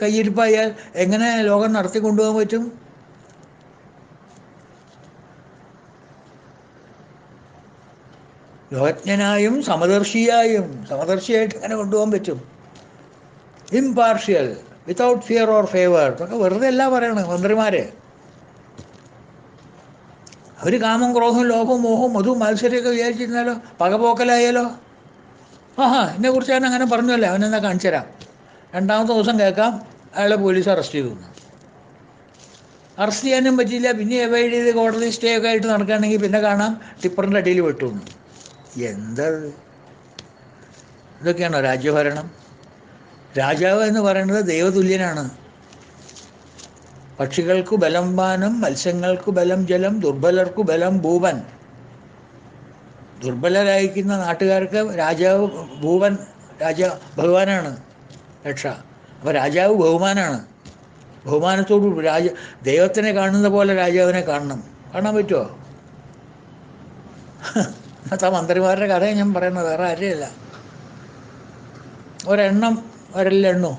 Speaker 1: കയ്യിരിപ്പായാൽ എങ്ങനെ ലോകം നടത്തി കൊണ്ടുപോകാൻ പറ്റും? ലോകജ്ഞനായും സമദർശിയായിട്ട് എങ്ങനെ കൊണ്ടുപോകാൻ പറ്റും? Impartial, without fear or favour. ഇതൊക്കെ വെറുതെ അല്ല പറയണത് മന്ത്രിമാരെ. അവർ കാമം ക്രോധം ലോഭം മോഹം മധു മത്സരമൊക്കെ വിചാരിച്ചിരുന്നാലോ, പകപോക്കലായാലോ? എന്നെക്കുറിച്ച് ഞാൻ അങ്ങനെ പറഞ്ഞല്ലേ, അവനെന്താ കാണിച്ചു തരാം. രണ്ടാമത്തെ ദിവസം കേൾക്കാം അയാളെ പോലീസ് അറസ്റ്റ് ചെയ്തു. അറസ്റ്റ് ചെയ്യാനും പറ്റിയില്ല. പിന്നെ എവൈഡ് ചെയ്ത് കോടതി സ്റ്റേ ഒക്കെ ആയിട്ട് നടക്കുകയാണെങ്കിൽ പിന്നെ കാണാം ടിപ്പറിൻ്റെ അടിയിൽ വെട്ടുന്നു. എന്താ ഇതൊക്കെയാണോ രാജ്യഭരണം? രാജാവ് എന്ന് പറയുന്നത് ദൈവതുല്യനാണ്. പക്ഷികൾക്കു ബലം വാനം, മത്സ്യങ്ങൾക്കു ബലം ജലം, ദുർബലർക്കു ബലം ഭൂപൻ. ദുർബലരായിരിക്കുന്ന നാട്ടുകാർക്ക് രാജാവ് ഭഗവാനാണ് രക്ഷ. അപ്പോൾ രാജാവ് ബഹുമാനത്തോടു ദൈവത്തിനെ കാണുന്ന പോലെ രാജാവിനെ കാണാൻ പറ്റുമോ? അന്നത്തെ മന്ത്രിമാരുടെ കഥയെ ഞാൻ പറയുന്നത്, വേറെ ആരെയല്ല. ഒരെണ്ണം വരലെണ്ണോ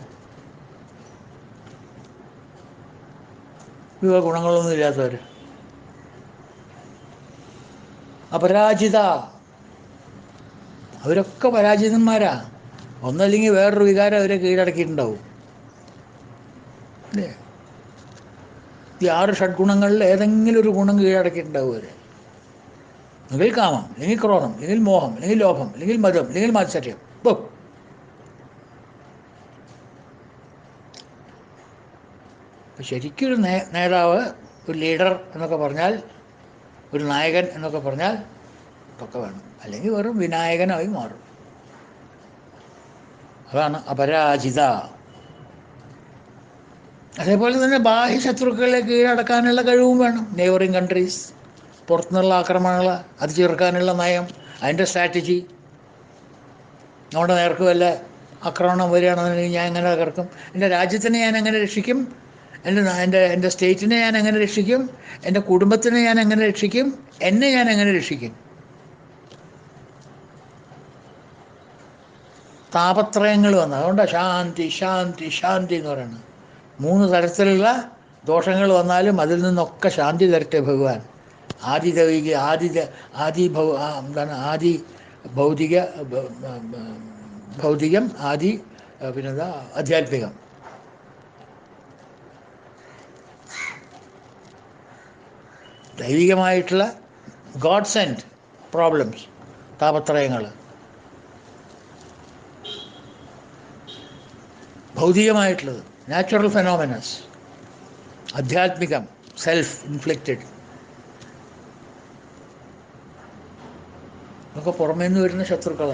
Speaker 1: ഇവ ഗുണങ്ങളൊന്നും ഇല്ലാത്തവർ. അപരാജിത, അവരൊക്കെ പരാജിതന്മാരാ. ഒന്നല്ലെങ്കിൽ വേറൊരു വികാരം അവരെ കീഴടക്കിയിട്ടുണ്ടാവും അല്ലേ? ഈ 6 ഷഡ്ഗുണങ്ങളിൽ ഏതെങ്കിലും ഒരു ഗുണം കീഴടക്കിയിട്ടുണ്ടാവും അവർ. അല്ലെങ്കിൽ കാമം, അല്ലെങ്കിൽ ക്രോധം, അല്ലെങ്കിൽ മോഹം, അല്ലെങ്കിൽ ലോഭം, അല്ലെങ്കിൽ മതം, അല്ലെങ്കിൽ മാത്സര്യം. ശരിക്കൊരു നേതാവ്, ഒരു ലീഡർ എന്നൊക്കെ പറഞ്ഞാൽ, ഒരു നായകൻ എന്നൊക്കെ പറഞ്ഞാൽ ഇതൊക്കെ വേണം. അല്ലെങ്കിൽ വെറും വിനായകനായി മാറും. അതാണ് അപരാജിത. അതേപോലെ തന്നെ ബാഹ്യ ശത്രുക്കളെ കീഴടക്കാനുള്ള കഴിവും വേണം. നെയ്ബറിങ് കൺട്രീസ്, പുറത്തുനിന്നുള്ള ആക്രമണങ്ങൾ അത് ചെറുക്കാനുള്ള നയം, അതിൻ്റെ സ്ട്രാറ്റജി. നമ്മുടെ നേർക്ക് വല്ല ആക്രമണം വരികയാണെന്നുണ്ടെങ്കിൽ ഞാൻ എങ്ങനെ തകർക്കും? എൻ്റെ രാജ്യത്തിനെ ഞാൻ എങ്ങനെ രക്ഷിക്കും? എൻ്റെ സ്റ്റേറ്റിനെ ഞാൻ എങ്ങനെ രക്ഷിക്കും? എൻ്റെ കുടുംബത്തിനെ ഞാൻ എങ്ങനെ രക്ഷിക്കും? എന്നെ ഞാൻ എങ്ങനെ രക്ഷിക്കും? താപത്രയങ്ങൾ വന്നു. അതുകൊണ്ടാണ് ശാന്തി ശാന്തി ശാന്തി എന്ന് പറയുന്നത്. 3 തരത്തിലുള്ള ദോഷങ്ങൾ വന്നാലും അതിൽ നിന്നൊക്കെ ശാന്തി തരട്ടെ ഭഗവാൻ. ആദി ഭൗതികം, പിന്നെന്താ ആധ്യാത്മികം. ദൈവികമായിട്ടുള്ള ഗോഡ് സെൻഡ് പ്രോബ്ലംസ്, താപത്രയങ്ങൾ. ഭൗതികമായിട്ടുള്ളത് നാച്ചുറൽ ഫെനോമിനസ്, ആധ്യാത്മികം സെൽഫ് ഇൻഫ്ലിക്റ്റഡ്. ഇതൊക്കെ പുറമേ നിന്ന് വരുന്ന ശത്രുക്കൾ,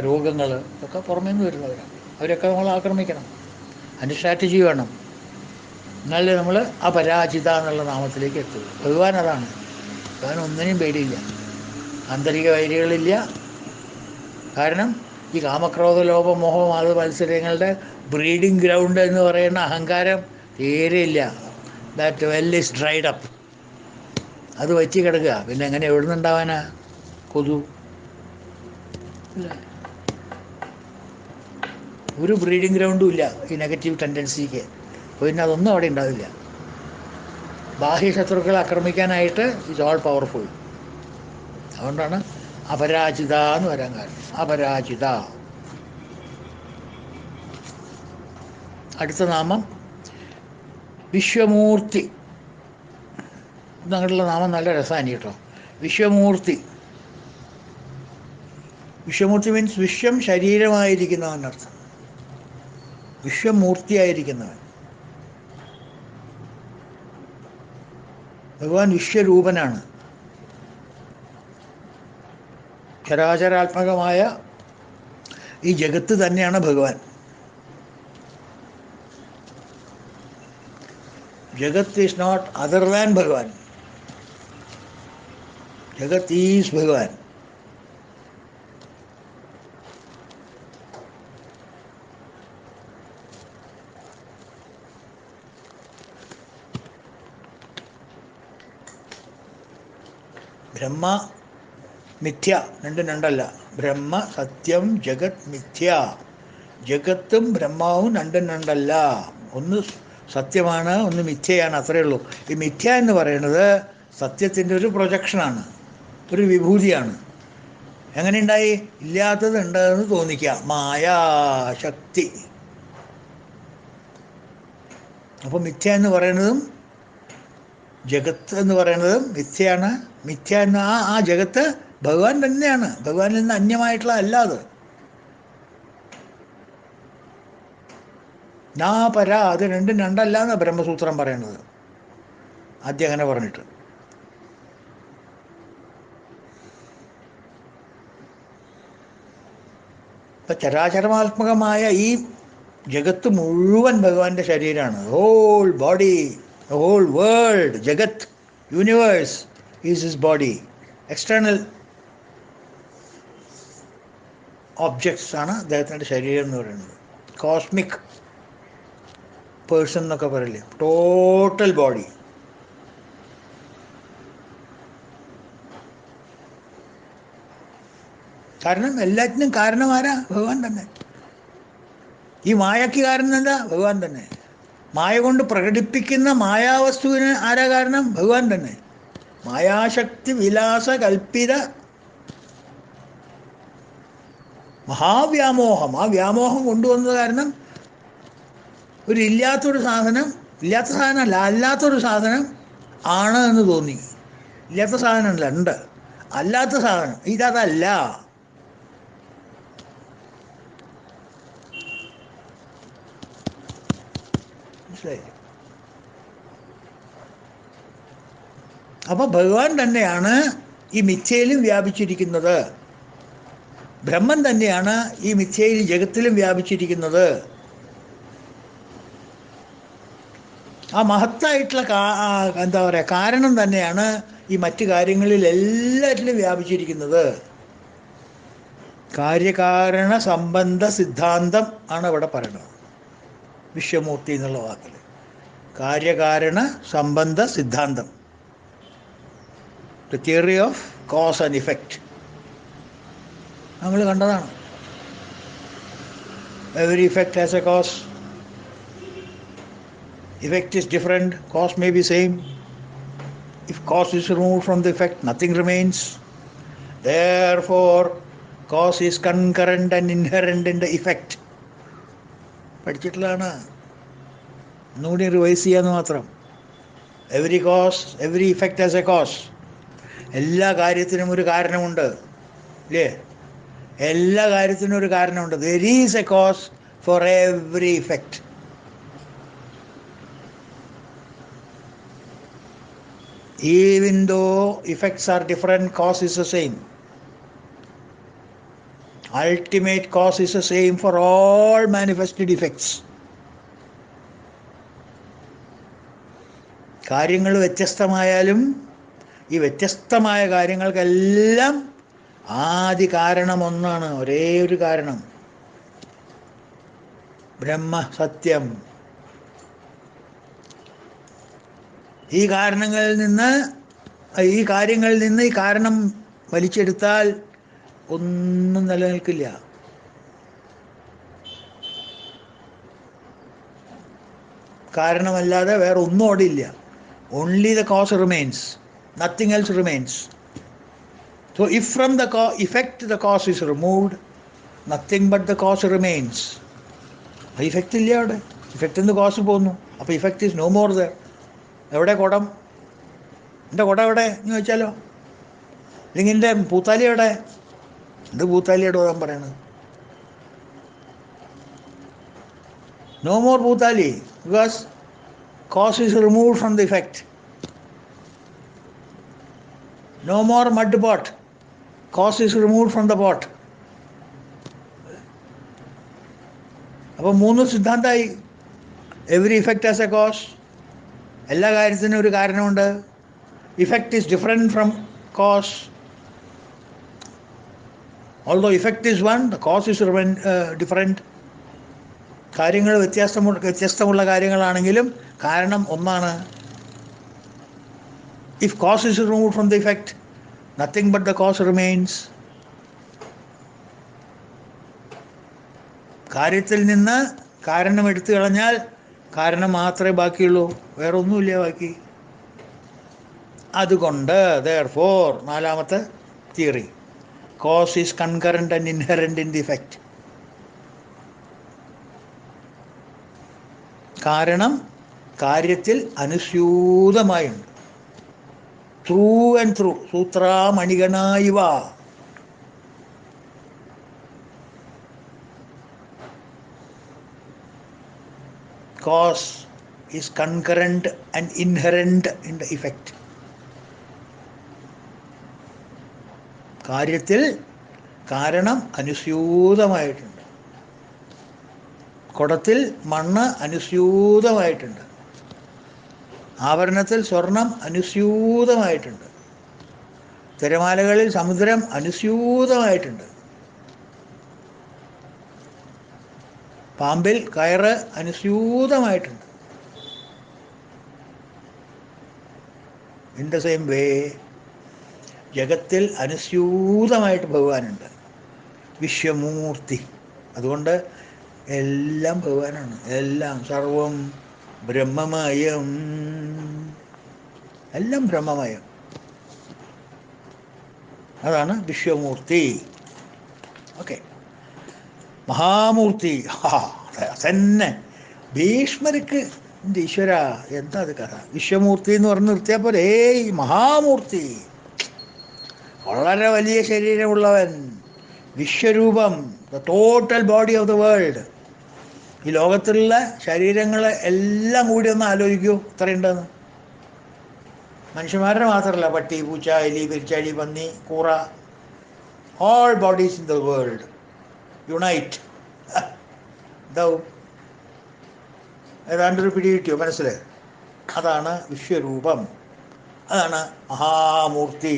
Speaker 1: രോഗങ്ങൾ ഇതൊക്കെ പുറമേ നിന്ന് വരുന്നവരാണ്. അവരൊക്കെ നമ്മൾ ആക്രമിക്കണം. അതിൻ്റെ സ്ട്രാറ്റജി വേണം. എന്നാലേ നമ്മൾ അപരാജിത എന്നുള്ള നാമത്തിലേക്ക് എത്തുള്ളൂ. ഭഗവാൻ അതാണ്. ഭഗവാൻ ഒന്നിനും പേടിയില്ല, ആന്തരിക വൈരികളില്ല. കാരണം ഈ കാമക്രോധ ലോഭ മോഹ മാത മത്സരങ്ങളുടെ ബ്രീഡിങ് ഗ്രൗണ്ട് എന്ന് പറയുന്ന അഹങ്കാരം തീരെയില്ല. That well is dried up. അത് വറ്റി കിടക്കുക. പിന്നെ എങ്ങനെ എവിടെ നിന്നുണ്ടാവാനാ? കൊതു ഒരു ബ്രീഡിങ് ഗ്രൗണ്ടും ഇല്ല ഈ നെഗറ്റീവ് ടെൻഡൻസിക്ക്. പിന്നെ അതൊന്നും അവിടെ ഉണ്ടാവില്ല. ബാഹ്യ ശത്രുക്കളെ ആക്രമിക്കാനായിട്ട് ഇസ് ഓൾ പവർഫുൾ. അതുകൊണ്ടാണ് അപരാജിത എന്ന് വരാൻ കാരണം. അപരാജിത. അടുത്ത നാമം വിശ്വമൂർത്തി. അങ്ങോട്ടുള്ള നാമം നല്ല രസമാണ് കേട്ടോ. വിശ്വമൂർത്തി. വിശ്വമൂർത്തി മീൻസ് വിശ്വം ശരീരമായിരിക്കുന്നവനർത്ഥം. വിശ്വമൂർത്തിയായിരിക്കുന്നവൻ. ഭഗവാൻ വിശ്വരൂപനാണ്. ചരാചരാത്മകമായ ഈ ജഗത്ത് തന്നെയാണ് ഭഗവാൻ. ജഗത്ത് ഈസ് നോട്ട് അതർ ദാൻ ഭഗവാൻ. ജഗത്ത് ഈസ് ഭഗവാൻ. ബ്രഹ്മ മിഥ്യ, രണ്ടും രണ്ടല്ല. ബ്രഹ്മ സത്യം, ജഗത് മിഥ്യ. ജഗത്തും ബ്രഹ്മാവും രണ്ടും രണ്ടല്ല. ഒന്ന് സത്യമാണ്, ഒന്ന് മിഥ്യയാണ്, അത്രയേ ഉള്ളൂ. ഈ മിഥ്യ എന്ന് പറയുന്നത് സത്യത്തിൻ്റെ ഒരു പ്രൊജക്ഷനാണ്, ഒരു വിഭൂതിയാണ്. എങ്ങനെയുണ്ടായി? ഇല്ലാത്തത് ഉണ്ടെന്ന് തോന്നിക്കുക, മായാശക്തി. അപ്പോൾ മിഥ്യ എന്ന് പറയുന്നതും ജഗത്ത് എന്ന് പറയുന്നതും മിഥ്യയാണ്. മിഥ്യ എന്ന ആ ജഗത്ത് ഭഗവാൻ തന്നെയാണ്. ഭഗവാനിൽ നിന്ന് അന്യമായിട്ടുള്ള അല്ലാതെ നാ പര, അത് രണ്ടും രണ്ടല്ല എന്നാണ് ബ്രഹ്മസൂത്രം പറയുന്നത്. ആദ്യം അങ്ങനെ പറഞ്ഞിട്ട് ഇപ്പം ചരാചരമാത്മകമായ ഈ ജഗത്ത് മുഴുവൻ ഭഗവാന്റെ ശരീരമാണ്. ഹോൾ ബോഡി, ഹോൾ വേൾഡ്, ജഗത്ത്, universe is his body. External objects ആണ് അദ്ദേഹത്തിൻ്റെ ശരീരം എന്ന് പറയുന്നത്. കോസ്മിക് പേഴ്സൺ എന്നൊക്കെ പറയില്ലേ, ടോട്ടൽ ബോഡി. കാരണം എല്ലാറ്റിനും കാരണമാരാ? ഭഗവാൻ തന്നെ. ഈ മായയ്ക്ക് കാരണം എന്താ? ഭഗവാൻ തന്നെ. മായ കൊണ്ട് പ്രകടിപ്പിക്കുന്ന മായാവസ്തുവിന് ആരാ കാരണം? ഭഗവാൻ തന്നെ. മായാശക്തി വിലാസ കൽപ്പിത മഹാവ്യാമോഹം. ആ വ്യാമോഹം കൊണ്ടുവന്നത് കാരണം ഒരു ഇല്ലാത്തൊരു സാധനം, ഇല്ലാത്ത സാധനമല്ല, അല്ലാത്തൊരു സാധനം ആണ് എന്ന് തോന്നി. ഇല്ലാത്ത സാധനമല്ല, ഉണ്ട്. അല്ലാത്ത സാധനം ഇതല്ല. മനസ്സിലായി? അപ്പോൾ ഭഗവാൻ തന്നെയാണ് ഈ മിഥ്യയിലും വ്യാപിച്ചിരിക്കുന്നത്. ബ്രഹ്മൻ തന്നെയാണ് ഈ മിഥ്യയിലും ജഗത്തിലും വ്യാപിച്ചിരിക്കുന്നത്. ആ മഹത്തായിട്ടുള്ള എന്താ പറയുക, കാരണം തന്നെയാണ് ഈ മറ്റു കാര്യങ്ങളിൽ എല്ലാറ്റിലും വ്യാപിച്ചിരിക്കുന്നത്. കാര്യകാരണ സംബന്ധ സിദ്ധാന്തം ആണ് ഇവിടെ പറയുന്നത്. വിശ്വമൂർത്തി എന്നുള്ള വാക്കിൽ കാര്യകാരണ സംബന്ധ സിദ്ധാന്തം, the theory of cause and effect നമ്മൾ കണ്ടതാണ്. Every effect has a cause. Effect is different, cause may be same. If cause is removed from the effect, nothing remains. Therefore, cause is concurrent and inherent in the effect. പഠിച്ചിട്ടുള്ളതാണ്, ഒന്നുകൂടി റിവൈസ് ചെയ്യാന്ന് മാത്രം. Every cause, every effect has a cause. എല്ലാ കാര്യത്തിനും ഒരു കാരണമുണ്ട്, ഇല്ലേ? എല്ലാ കാര്യത്തിനും ഒരു കാരണമുണ്ട്. There is a cause for every effect. Even though effects are different, cause is the same. Ultimate cause is the same for all manifested effects. കാര്യങ്ങൾ വ്യത്യസ്തമായാലും ഈ വ്യത്യസ്തമായ കാര്യങ്ങൾക്കെല്ലാം ആദി കാരണം ഒന്നാണ്, ഒരേ ഒരു കാരണം, ബ്രഹ്മ സത്യം. ഈ കാര്യങ്ങളിൽ നിന്ന് ഈ കാരണം വലിച്ചെടുത്താൽ ഒന്നും നിലനിൽക്കില്ല. കാരണമല്ലാതെ വേറെ ഒന്നും അവിടെ ഇല്ല. Only the cause remains, nothing else remains. So if from the effect the cause is removed, nothing but the cause remains. Effect ഇല്ല അവിടെ. ഇഫക്റ്റിൽ നിന്ന് കോസ് പോകുന്നു. അപ്പോൾ effect is no more there. എവിടെ കുടം? എൻ്റെ കുട എവിടെ എന്ന് ചോദിച്ചാലോ, അല്ലെങ്കിൽ എൻ്റെ പൂത്താലി എവിടെ? എന്ത് പൂത്താലിയോട് ഓതാൻ പറയണത്? നോ മോർ പൂത്താലി, because cause is removed from the effect. No more mud pot, cause is removed from the pot. അപ്പോൾ 3 സിദ്ധാന്തമായി. Every effect has a cause, എല്ലാ കാര്യത്തിനും ഒരു കാരണമുണ്ട്. Effect is different from cause. Although effect is one, the cause is different. കാര്യങ്ങൾ വ്യത്യസ്തമുള്ള കാര്യങ്ങളാണെങ്കിലും കാരണം ഒന്നാണ്. If cause is removed from the effect, nothing but the cause remains. കാര്യത്തിൽ നിന്ന് കാരണം എടുത്തു കളഞ്ഞാൽ കാരണം മാത്രമേ ബാക്കിയുള്ളൂ, വേറെ ഒന്നുമില്ല ബാക്കി. അതുകൊണ്ട് therefore, 4ാമത്തെ theory, cause is concurrent and inherent in the effect. കാരണം കാര്യത്തിൽ അനുസ്യൂതമായുണ്ട്. ത്രൂ ആൻഡ് ത്രൂ, സൂത്രാമണികണായിവ. Cause is concurrent and inherent in the effect. കാര്യത്തിൽ കാരണം അനുസ്യൂതമായിട്ടുണ്ട്. കുടത്തിൽ മണ്ണ് അനുസ്യൂതമായിട്ടുണ്ട്. ആഭരണത്തിൽ സ്വർണം അനുസ്യൂതമായിട്ടുണ്ട്. തിരമാലകളിൽ സമുദ്രം അനുസ്യൂതമായിട്ടുണ്ട്. പാമ്പിൽ കയറ് അനുസ്യൂതമായിട്ടുണ്ട്. ഇൻ ദ സെയിം വേ ജഗത്തിൽ അനുസ്യൂതമായിട്ട് ഭഗവാനുണ്ട്, വിശ്വമൂർത്തി. അതുകൊണ്ട് എല്ലാം ഭഗവാനാണ്. എല്ലാം സർവം ബ്രഹ്മമയം, എല്ലാം ബ്രഹ്മമയം. അതാണ് വിശ്വമൂർത്തി. ഓക്കെ, മഹാമൂർത്തി. തന്നെ ഭീഷ്മർക്ക് ഈശ്വര എന്താ അത് കഥ? വിശ്വമൂർത്തി എന്ന് പറഞ്ഞ് നിർത്തിയാൽ പോലെ, ഏയ് മഹാമൂർത്തി, വളരെ വലിയ ശരീരമുള്ളവൻ, വിശ്വരൂപം, the total body of the world. ഈ ലോകത്തിലുള്ള ശരീരങ്ങളെ എല്ലാം കൂടി ഒന്ന് ആലോചിക്കൂ, ഇത്രയുണ്ടെന്ന്. മനുഷ്യന്മാരുടെ മാത്രമല്ല, പട്ടി, പൂച്ച, എലി, പെരിച്ചാഴി, പന്നി, കൂറ, all bodies in the world unite. ഇതാവും ഏതാണ്ടൊരു പിടി കിട്ടിയോ മനസ്സിൽ? അതാണ് വിശ്വരൂപം, അതാണ് മഹാമൂർത്തി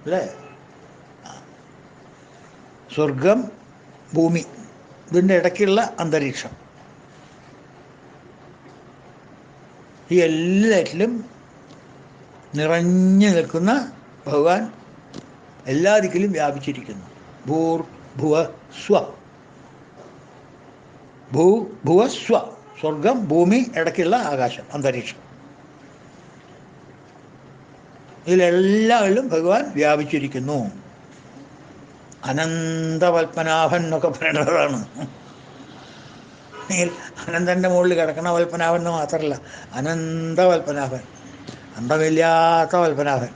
Speaker 1: അല്ലേ? സ്വർഗം, ഭൂമി, ഇതിൻ്റെ ഇടയ്ക്കുള്ള അന്തരീക്ഷം, ഈ എല്ലാറ്റിലും നിറഞ്ഞു നിൽക്കുന്ന ഭഗവാൻ എല്ലാ ദിക്കിലും വ്യാപിച്ചിരിക്കുന്നു. ഭൂർ ഭുവ സ്വ, ഭൂ ഭുവ സ്വ, സ്വർഗം, ഭൂമി, ഇടയ്ക്കുള്ള ആകാശം, അന്തരീക്ഷം, ഇതിലെല്ലാവരിലും ഭഗവാൻ വ്യാപിച്ചിരിക്കുന്നു. അനന്തപത്മനാഭൻ എന്നൊക്കെ പറയേണ്ടതാണ്. അനന്തൻ്റെ മുകളിൽ കിടക്കണ പത്മനാഭൻ എന്ന് മാത്രമല്ല, അനന്തപത്മനാഭൻ, അന്തമില്ലാത്ത പത്മനാഭൻ.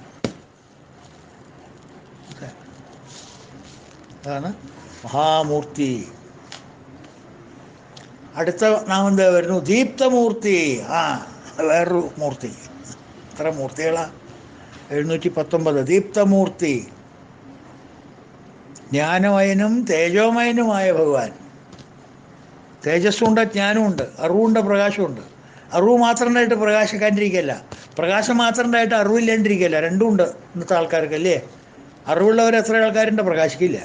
Speaker 1: അതാണ് മഹാമൂർത്തി. അടുത്ത നാമം എന്താ വരുന്നു? ദീപ്തമൂർത്തി. വേറൊരു മൂർത്തി. എത്ര മൂർത്തികളാ? 719. ദീപ്തമൂർത്തി, ജ്ഞാനമയനും തേജോമയനുമായ ഭഗവാൻ. തേജസ്സുണ്ട്, ജ്ഞാനമുണ്ട്, അറിവുണ്ട്, പ്രകാശമുണ്ട്. അറിവ് മാത്രമായിട്ട് പ്രകാശിക്കാണ്ടിരിക്കുകയല്ല, പ്രകാശം മാത്രമായിട്ട് അറിവില്ലാണ്ടിരിക്കുകയല്ല. രണ്ടും ഉണ്ട് ഇന്നത്തെ ആൾക്കാർക്ക്, അല്ലേ? അറിവുള്ളവർ എത്ര ആൾക്കാരുണ്ട് പ്രകാശിക്കില്ല.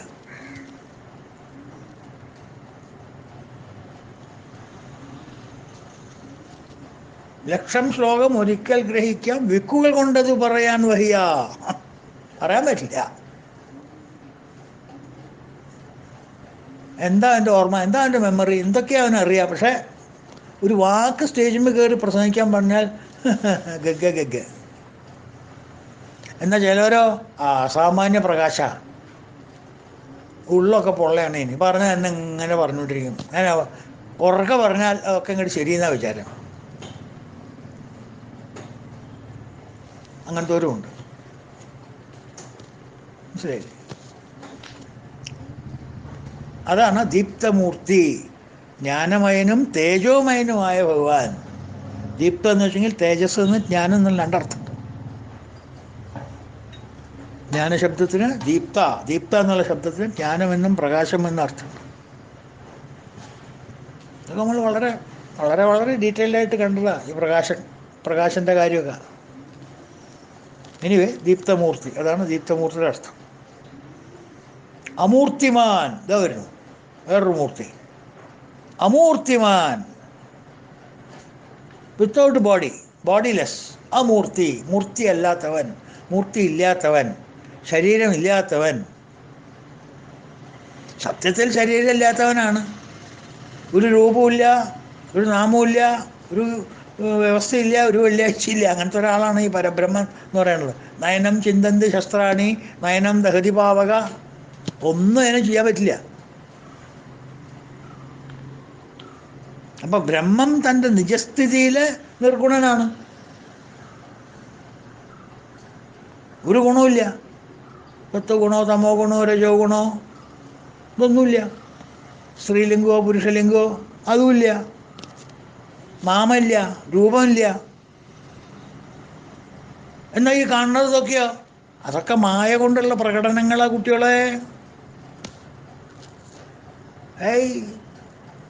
Speaker 1: ലക്ഷം ശ്ലോകം ഒരിക്കൽ ഗ്രഹിക്കാം, വിക്കുകൾ കൊണ്ടത് പറയാൻ വയ്യ. പറയാൻ പറ്റില്ല. എന്താ എൻ്റെ ഓർമ്മ, എന്താ എൻ്റെ മെമ്മറി, എന്തൊക്കെയാണ് അവനറിയാം. പക്ഷേ ഒരു വാക്ക് സ്റ്റേജിൽ കയറി പ്രസംഗിക്കാൻ പറഞ്ഞാൽ ഗഗ ഗഗ. എന്നാൽ ചിലവരോ അസാമാന്യ പ്രകാശ, ഉള്ളൊക്കെ പൊള്ളയാണ്. ഇനി പറഞ്ഞാൽ എന്നെ ഇങ്ങനെ പറഞ്ഞുകൊണ്ടിരിക്കും. ഞാൻ ഉറക്കെ പറഞ്ഞാൽ ഒക്കെ ഇങ്ങോട്ട് ശരിയെന്നാ വിചാരം. അങ്ങനത്തോരും ഉണ്ട്. മനസ്സിലായില്ലേ? അതാണ് ദീപ്തമൂർത്തി, ജ്ഞാനമയനും തേജോമയനുമായ ഭഗവാൻ. ദീപ്തം എന്ന് വെച്ചെങ്കിൽ തേജസ് എന്ന് ജ്ഞാനം എന്നുള്ള രണ്ടർത്ഥം. ജ്ഞാനശബ്ദത്തിന് ദീപ്ത എന്നുള്ള ശബ്ദത്തിന് ജ്ഞാനമെന്നും പ്രകാശം എന്നും അർത്ഥം. ഇതൊക്കെ നമ്മൾ വളരെ വളരെ വളരെ ഡീറ്റെയിൽഡായിട്ട് കണ്ടതാണ് ഈ പ്രകാശൻ്റെ കാര്യമൊക്കെ. എനിവേ, ദീപ്തമൂർത്തി, അതാണ് ദീപ്തമൂർത്തിയുടെ അർത്ഥം. അമൂർത്തിമാൻ, ഇതാ വരുന്നു വേറൊരു മൂർത്തി. അമൂർത്തിമാൻ, വിത്തൗട്ട് ബോഡി, ബോഡിലെസ്. അമൂർത്തി, മൂർത്തി അല്ലാത്തവൻ, മൂർത്തി ഇല്ലാത്തവൻ, ശരീരമില്ലാത്തവൻ. സത്യത്തിൽ ശരീരമില്ലാത്തവനാണ്. ഒരു രൂപമില്ല, ഒരു നാമവുമില്ല, ഒരു വ്യവസ്ഥയില്ല, ഒരു വെള്ളിയാഴ്ചയില്ല. അങ്ങനത്തെ ഒരാളാണ് ഈ പരബ്രഹ്മൻ എന്ന് പറയുന്നത്. നയനം ചിന്തന്തി ശസ്ത്രാണി നയനം ദഹതി പാവക. ഒന്നും അതിനെ ചെയ്യാൻ പറ്റില്ല. അപ്പം ബ്രഹ്മം തൻ്റെ നിജസ്ഥിതിയിൽ നിർഗുണനാണ്. ഒരു ഗുണവുമില്ല. സത്വഗുണോ തമോ ഗുണോ രജോ ഗുണോ ഇതൊന്നുമില്ല. സ്ത്രീലിംഗോ പുരുഷലിംഗോ അതുമില്ല. നാമമില്ല, രൂപമില്ല. എന്നാൽ ഈ കാണുന്നതൊക്കെയോ അതൊക്കെ മായ കൊണ്ടുള്ള പ്രകടനങ്ങളാ കുട്ടികളെ. ഏയ്,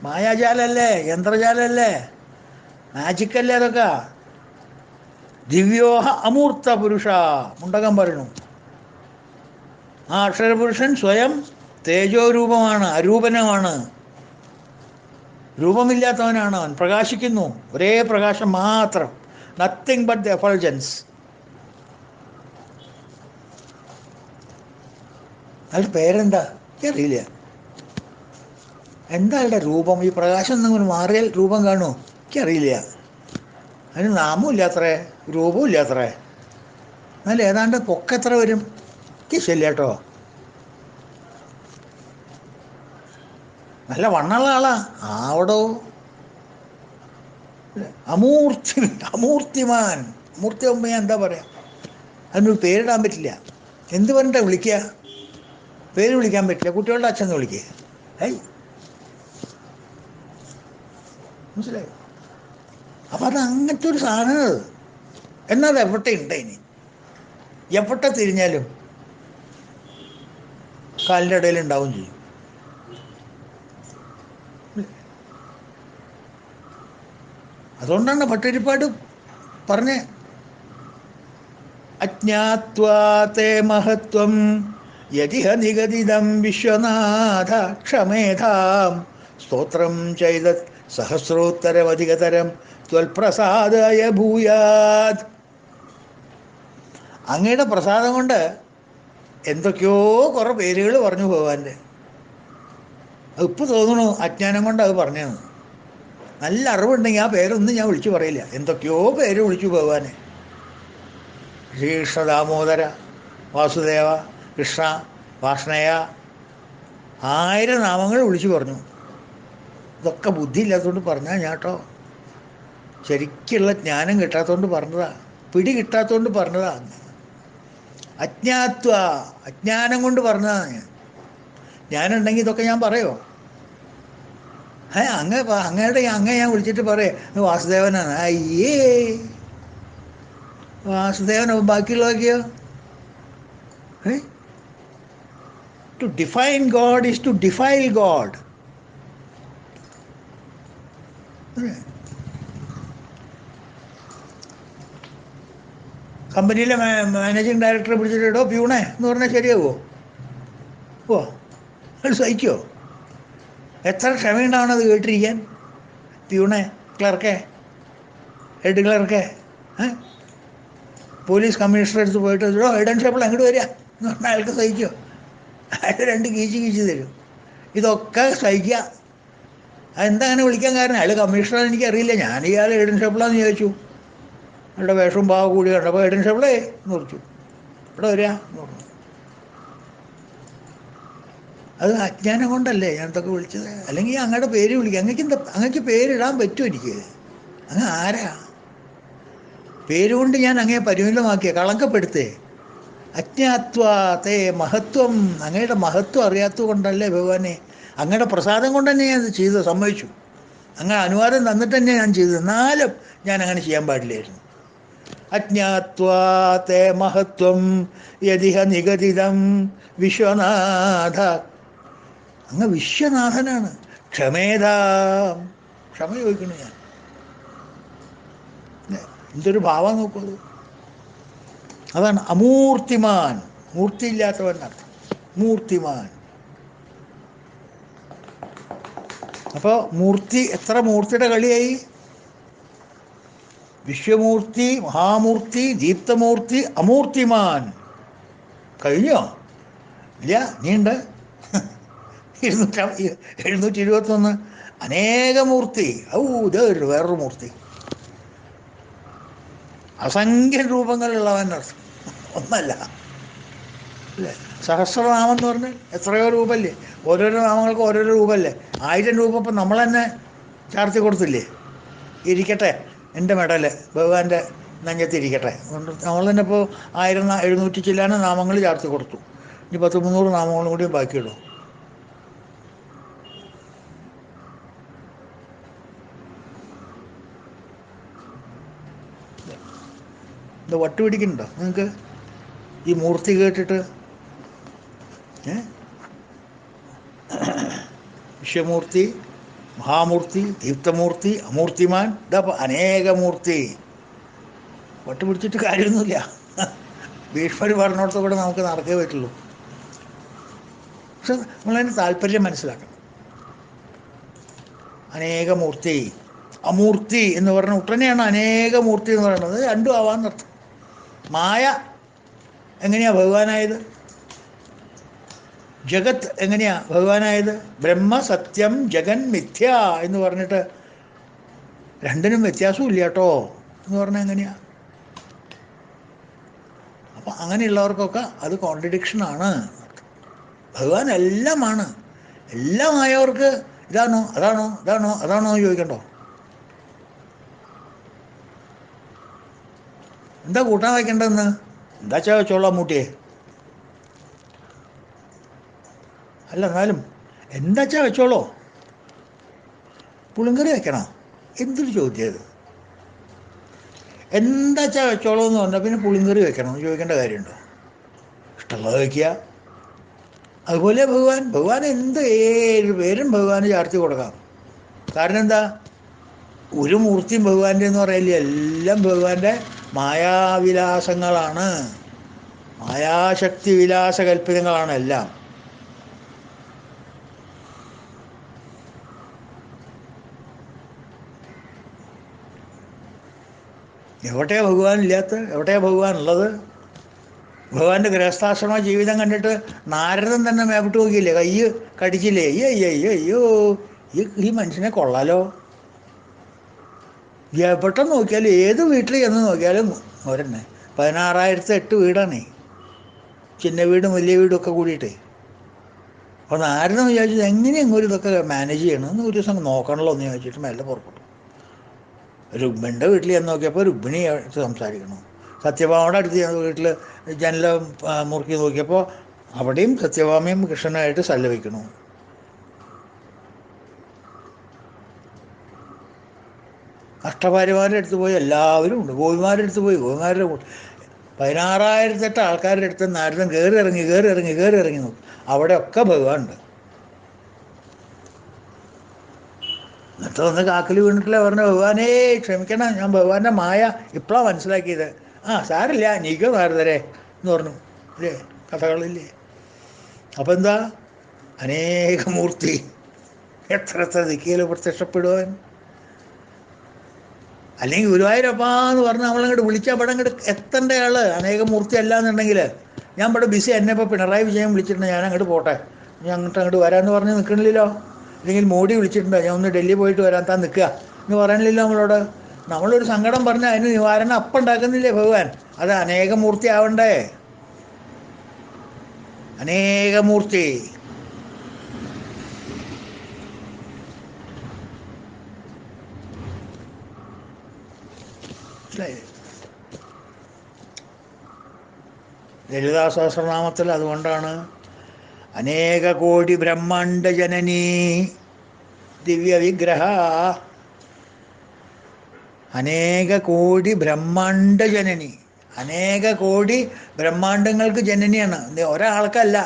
Speaker 1: മായാജാലല്ലേ, യന്ത്രജാലല്ലേ, മാജിക്കല്ലേ അതൊക്കെ. ദിവ്യോഹ അമൂർത്ത പുരുഷ മുണ്ടകം പറയുന്നു. ആ അക്ഷരപുരുഷൻ സ്വയം തേജോരൂപമാണ്, അരൂപനമാണ്, രൂപമില്ലാത്തവനാണ് അവൻ. പ്രകാശിക്കുന്നു, ഒരേ പ്രകാശം മാത്രം. Nothing but the effulgence. അയാളുടെ പേരെന്താ എനിക്കറിയില്ല. എന്താ അയാളുടെ രൂപം? ഈ പ്രകാശം നിങ്ങൾ മാറിയാൽ രൂപം കാണുമോ? എനിക്കറിയില്ല. അതിന് നാമവും ഇല്ലാത്രേ, രൂപവും ഇല്ലാത്രേ. എന്നാൽ ഏതാണ്ട് പൊക്കെത്ര വരും? എനിക്ക് ശരിയല്ല കേട്ടോ. നല്ല വണ്ണമുള്ള ആളാ ആവടോ. അമൂർത്തിമാൻ. മൂർത്തി ആകുമ്പോൾ ഞാൻ എന്താ പറയാ, അതിനൊരു പേരിടാൻ പറ്റില്ല. എന്ത് പറഞ്ഞിട്ടാ വിളിക്കുക? പേര് വിളിക്കാൻ പറ്റില്ല. കുട്ടികളുടെ അച്ഛൻ വിളിക്കുക. ഏയ്, മനസ്സിലായോ? അപ്പം അത് അങ്ങനത്തെ ഒരു സാധനം. അത് എന്നാൽ അത് എവിടെ ഉണ്ട്? ഇനി എവിടെ തിരിഞ്ഞാലും കാലിൻ്റെ ഇടയിൽ ഉണ്ടാവും ചെയ്യും. അതുകൊണ്ടാണ് ഭട്ടതിരിപ്പാട് പറഞ്ഞ് അജ്ഞാത്വാ തേ മഹത്വം യതിഹ നിഗദിതം വിശ്വനാഥ ക്ഷമേധാം സ്തോത്രം ചെയ്തത് സഹസ്രോത്തരമധികതരം ത്വൽപ്രസാദായ ഭൂയാത്. അങ്ങയുടെ പ്രസാദം കൊണ്ട് എന്തൊക്കെയോ കുറേ പേരുകൾ പറഞ്ഞു ഭഗവാന്റെ. അതിപ്പോൾ തോന്നണു അജ്ഞാനം കൊണ്ട് അത് പറഞ്ഞതെന്ന്. നല്ല അറിവുണ്ടെങ്കിൽ ആ പേരൊന്നും ഞാൻ വിളിച്ചു പറയില്ല. എന്തൊക്കെയോ പേര് വിളിച്ചു ഭഗവാനെ. ശ്രീകൃഷ്ണ ദാമോദര, വാസുദേവ, കൃഷ്ണ, വാഷ്ണയ, 1000 നാമങ്ങൾ വിളിച്ചു പറഞ്ഞു. ഇതൊക്കെ ബുദ്ധി ഇല്ലാത്തതുകൊണ്ട് പറഞ്ഞാൽ ഞാൻ കേട്ടോ. ശരിക്കുള്ള ജ്ഞാനം കിട്ടാത്തതുകൊണ്ട് പറഞ്ഞതാ, പിടി കിട്ടാത്തതുകൊണ്ട് പറഞ്ഞതാ. അജ്ഞാത്വ, അജ്ഞാനം കൊണ്ട് പറഞ്ഞതാണ് ഞാൻ. ഞാനുണ്ടെങ്കിൽ ഇതൊക്കെ ഞാൻ പറയുമോ? അങ്ങയുടെ ഞാൻ വിളിച്ചിട്ട് പറയേ വാസുദേവനാണ്. അയ്യേ, വാസുദേവനോ ബാക്കിയുള്ളതൊക്കെയോ? To define God is to defile God. കമ്പനിയിലെ മാനേജിങ് ഡയറക്ടറെ പിടിച്ചിട്ടോ പ്യൂണേ എന്ന് പറഞ്ഞാൽ ശരിയാവോ? ഓ, അത് സഹിക്കുമോ? എത്ര ക്ഷമയുണ്ടാവണം അത് കേട്ടിരിക്കാൻ? പ്യൂണേ, ക്ലർക്കേ, ഹെഡ് ക്ലർക്കേ, പോലീസ് കമ്മീഷണർ അടുത്ത് പോയിട്ട് ഹെഡ് ആൻഡ് ഷേപ്പിൾ അങ്ങോട്ട് വരിക എന്ന് പറഞ്ഞാൽ അയാൾക്ക് സഹിക്കുമോ? അയാൾ 2 കീച്ച് തരും. ഇതൊക്കെ സഹിക്കുക. അതെന്താ അങ്ങനെ വിളിക്കാൻ കാരണം? അയാൾ കമ്മീഷണർ എനിക്കറിയില്ല, ഞാൻ ഇയാൾ ഹെഡ് ആൻഡ് ഷേപ്പിളാന്ന് ചോദിച്ചു. അയാളുടെ വേഷവും ഭാവം കൂടി കണ്ടപ്പോൾ ഹെഡ് ആൻഡ് ഷേപ്പിളേ എന്ന് പറഞ്ഞു. ഇവിടെ വരിക എന്ന് പറഞ്ഞു. അത് അജ്ഞാനം കൊണ്ടല്ലേ ഞാൻ ഇതൊക്കെ വിളിച്ചത്. അല്ലെങ്കിൽ അങ്ങയുടെ പേര് വിളിക്കുക. അങ്ങക്ക് പേരിടാൻ പറ്റുമോ? എനിക്ക് അങ്ങ് ആരാ? പേരുകൊണ്ട് ഞാൻ അങ്ങയെ പരിമിതമാക്കിയ, കളങ്കപ്പെടുത്തേ. അജ്ഞാത്വാ മഹത്വം, അങ്ങയുടെ മഹത്വം അറിയാത്തത് കൊണ്ടല്ലേ ഭഗവാനെ, അങ്ങയുടെ പ്രസാദം കൊണ്ട് തന്നെ ഞാൻ ചെയ്ത് സമ്മതിച്ചു. അങ്ങനെ അനുവാദം തന്നിട്ട് തന്നെ ഞാൻ ചെയ്തത്, എന്നാലും ഞാൻ അങ്ങനെ ചെയ്യാൻ പാടില്ലായിരുന്നു. അജ്ഞാത്വാ മഹത്വം യതിഹ നിഗദിതം വിശ്വനാഥ, അങ്ങ് വിശ്വനാഥനാണ്. ക്ഷമേതാം, ക്ഷമ ചോദിക്കണു ഞാൻ. എന്തൊരു ഭാവം നോക്കൂ. അതാണ് അമൂർത്തിമാൻ, മൂർത്തിയില്ലാത്തവൻ അർത്ഥം, മൂർത്തിമാൻ. അപ്പോൾ മൂർത്തി, എത്ര മൂർത്തിയുടെ കളിയായി? വിശ്വമൂർത്തി, മഹാമൂർത്തി, ദീപ്തമൂർത്തി, അമൂർത്തിമാൻ. കഴിഞ്ഞോ? ഇല്ല, നീണ്ട് 721. അനേകമൂർത്തി. ഇത് വേറൊരു മൂർത്തി, അസംഖ്യ രൂപങ്ങളുള്ളവൻ അർത്ഥം, ഒന്നല്ല അല്ലേ. സഹസ്രനാമം എന്ന് പറഞ്ഞാൽ എത്രയോ രൂപല്ലേ, ഓരോരോ നാമങ്ങൾക്ക് ഓരോരോ രൂപല്ലേ. 1000 രൂപ ഇപ്പം നമ്മൾ തന്നെ ചാർത്തി കൊടുത്തില്ലേ. ഇരിക്കട്ടെ, എൻ്റെ മെഡല് ഭഗവാന്റെ നെഞ്ചത്തിരിക്കട്ടെ. അതുകൊണ്ട് നമ്മൾ തന്നെ ഇപ്പോൾ 1700 ചില്ലാന നാമങ്ങൾ ചാർത്തി കൊടുത്തു. ഇനി 100-300 നാമങ്ങളും കൂടി ബാക്കിയിടും. ഇത് വട്ട് പിടിക്കുന്നുണ്ടോ നിങ്ങൾക്ക് ഈ മൂർത്തി കേട്ടിട്ട്? വിശ്വമൂർത്തി, മഹാമൂർത്തി, ദീപ്തമൂർത്തി, അമൂർത്തിമാൻ, ഇതാ അനേകമൂർത്തി. വട്ട് പിടിച്ചിട്ട് കാര്യമൊന്നുമില്ല. ഭീഷ്മർ പറഞ്ഞോടത്ത് കൂടെ നമുക്ക് നടക്കേ പറ്റുള്ളൂ. പക്ഷെ നമ്മളതിന് താല്പര്യം മനസ്സിലാക്കണം. അനേകമൂർത്തി, അമൂർത്തി എന്ന് പറഞ്ഞ ഉടനെയാണ് അനേകമൂർത്തി എന്ന് പറയുന്നത്. രണ്ടും ആവാന്നർത്ഥം. മായ എങ്ങനെയാ ഭഗവാനായത്? ജഗത്ത് എങ്ങനെയാ ഭഗവാനായത്? ബ്രഹ്മ സത്യം ജഗൻ മിഥ്യ എന്ന് പറഞ്ഞിട്ട് രണ്ടിനും വ്യത്യാസവും ഇല്ല കേട്ടോ എന്ന് പറഞ്ഞാൽ എങ്ങനെയാ? അപ്പം അങ്ങനെയുള്ളവർക്കൊക്കെ അത് കോൺട്രഡിക്ഷനാണ്. ഭഗവാൻ എല്ലാമാണ്. എല്ലാമായവർക്ക് ഇതാണോ അതാണോ ഇതാണോ അതാണോ എന്ന് ചോദിക്കണ്ടോ? എന്താ കൂട്ടാൻ വയ്ക്കേണ്ടതെന്ന്? എന്താച്ചാ വെച്ചോളാം മൂട്ടിയെ. അല്ല, എന്നാലും എന്താച്ചാ വെച്ചോളോ. പുളിങ്കറി വെക്കണോ? എന്തൊരു ചോദ്യം അത്. എന്താച്ചാ വെച്ചോളൂ എന്ന് പറഞ്ഞാൽ പിന്നെ പുളിങ്കറി വെക്കണം എന്ന് ചോദിക്കേണ്ട കാര്യമുണ്ടോ? ഇഷ്ടമുള്ളത് വയ്ക്കുക. അതുപോലെ ഭഗവാൻ എന്ത് ഏത് പേരും ഭഗവാന് ചാർത്തി കൊടുക്കാം. കാരണം എന്താ? ഒരു മൂർത്തിയും ഭഗവാന്റെ എന്ന് പറയില്ല, എല്ലാം ഭഗവാന്റെ മായാവിലാസങ്ങളാണ്, മായാശക്തി വിലാസ കൽപ്പിതങ്ങളാണ് എല്ലാം. എവിടെയാ ഭഗവാൻ ഇല്ലാത്ത? എവിടെയാ ഭഗവാൻ ഉള്ളത്? ഭഗവാന്റെ ഗൃഹസ്ഥാശ്രമ ജീവിതം കണ്ടിട്ട് നാരദൻ തന്നെ മേപ്പിട്ട് നോക്കിയില്ലേ, കൈ കടിച്ചില്ലേ? അയ്യോ ഈ മനുഷ്യനെ കൊള്ളാലോ. എവിടെ നോക്കിയാലും ഏത് വീട്ടിൽ ചെന്ന് നോക്കിയാലും ഒരെന്നെ 16,008 വീടാണേ, ചിന്ന വീടും വലിയ വീടും ഒക്കെ കൂടിയിട്ടേ. അപ്പോൾ നാരദൻ വിചാരിച്ചത് എങ്ങനെയെങ്കിലും ഒരു ഇതൊക്കെ മാനേജ് ചെയ്യണമെന്ന് ഒരു ദിവസം നോക്കണമല്ലോ എന്ന് ചോദിച്ചിട്ട് മെല്ലെ പുറപ്പെട്ടു. രുക്മിണിയുടെ വീട്ടിൽ ചെന്ന് നോക്കിയപ്പോൾ രുക്മിണി സംസാരിക്കണം. സത്യഭാമയുടെ അടുത്ത് വീട്ടിൽ ജനല മുറുക്കി നോക്കിയപ്പോൾ അവിടെയും സത്യഭാമയും കൃഷ്ണനായിട്ട് സല്ലപിക്കണം. അഷ്ടഭാര്യമാരുടെ അടുത്ത് പോയി എല്ലാവരും ഉണ്ട്. ഗോപിമാരുടെ അടുത്ത് പോയി ഗോപിമാരുടെ 16,008 ആൾക്കാരുടെ അടുത്ത് നാരദൻ കയറി ഇറങ്ങി നോക്കും. അവിടെയൊക്കെ ഭഗവാൻ ഉണ്ട്. എന്നിട്ട് ഒന്ന് കാക്കൽ വീണിട്ടില്ല, പറഞ്ഞ ഭഗവാനേ ക്ഷമിക്കണം, ഞാൻ ഭഗവാന്റെ മായ ഇപ്പോഴാണ് മനസ്സിലാക്കിയത്. സാരില്ല, നീക്കോ നാരദരെ എന്ന് പറഞ്ഞു അല്ലേ, കഥകളില്ലേ. അപ്പം എന്താ? അനേകമൂർത്തി, എത്ര ദിക്കിയിൽ പ്രത്യക്ഷപ്പെടുവാൻ. അല്ലെങ്കിൽ ഗുരുവായൂരപ്പാന്ന് പറഞ്ഞ് നമ്മളങ്ങോട്ട് വിളിച്ചാൽ അവിടെ അങ്ങോട്ട് എത്തേണ്ട ആള് അനേകമൂർത്തി അല്ല എന്നുണ്ടെങ്കിൽ, ഞാൻ ഇവിടെ ബിസി, എന്നെ ഇപ്പോൾ പിണറായി വിജയൻ വിളിച്ചിട്ടുണ്ട്, ഞാൻ അങ്ങോട്ട് പോട്ടെ, ഞാൻ അങ്ങോട്ട് വരാമെന്ന് പറഞ്ഞ് നിൽക്കണില്ലല്ലോ. അല്ലെങ്കിൽ മോഡി വിളിച്ചിട്ടുണ്ട്, ഞാൻ ഒന്ന് ഡൽഹി പോയിട്ട് വരാൻ, താൻ നിൽക്കുക എന്ന് പറയാനില്ലല്ലോ നമ്മളോട്. നമ്മളൊരു സങ്കടം പറഞ്ഞാൽ അതിന് നിവാരണം അപ്പം ഉണ്ടാക്കുന്നില്ലേ ഭഗവാൻ? അത് അനേകമൂർത്തി ആവണ്ടേ? അനേകമൂർത്തി. ലളിതാ സഹസ്രനാമത്തിൽ അതുകൊണ്ടാണ് അനേക കോടി ബ്രഹ്മാണ്ട ജനനീ ദിവ്യ വിഗ്രഹ, അനേക കോടി ബ്രഹ്മാണ്ട ജനനി, അനേക കോടി ബ്രഹ്മാണ്ടങ്ങൾക്ക് ജനനിയാണ്. ഒരാൾക്കല്ല,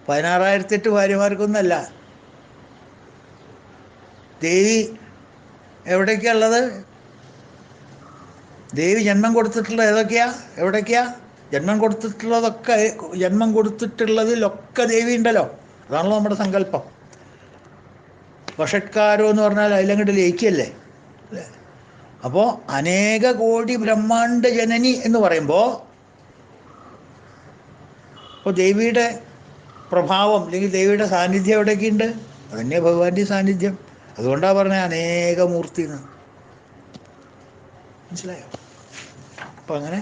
Speaker 1: 16,008 ഭാര്യമാർക്കൊന്നല്ല. ദേവി എവിടേക്കുള്ളത്? ദേവി ജന്മം കൊടുത്തിട്ടുള്ളത് ഏതൊക്കെയാ, എവിടേക്കാ ജന്മം കൊടുത്തിട്ടുള്ളതൊക്കെ? ജന്മം കൊടുത്തിട്ടുള്ളതിലൊക്കെ ദേവി ഉണ്ടല്ലോ. അതാണല്ലോ നമ്മുടെ സങ്കല്പം. വഷട്കാരോ എന്ന് പറഞ്ഞാൽ അതിലങ്ങോട്ട് ലയിക്കല്ലേ. അപ്പോൾ അനേക കോടി ബ്രഹ്മാണ്ട ജനനി എന്ന് പറയുമ്പോൾ അപ്പോൾ ദേവിയുടെ പ്രഭാവം അല്ലെങ്കിൽ ദേവിയുടെ സാന്നിധ്യം എവിടെയൊക്കെയുണ്ട്? അതന്നെ ഭഗവാന്റെ സാന്നിധ്യം. അതുകൊണ്ടാണ് പറഞ്ഞത് അനേകമൂർത്തി എന്ന്. മനസ്സിലായോ? അപ്പം അങ്ങനെ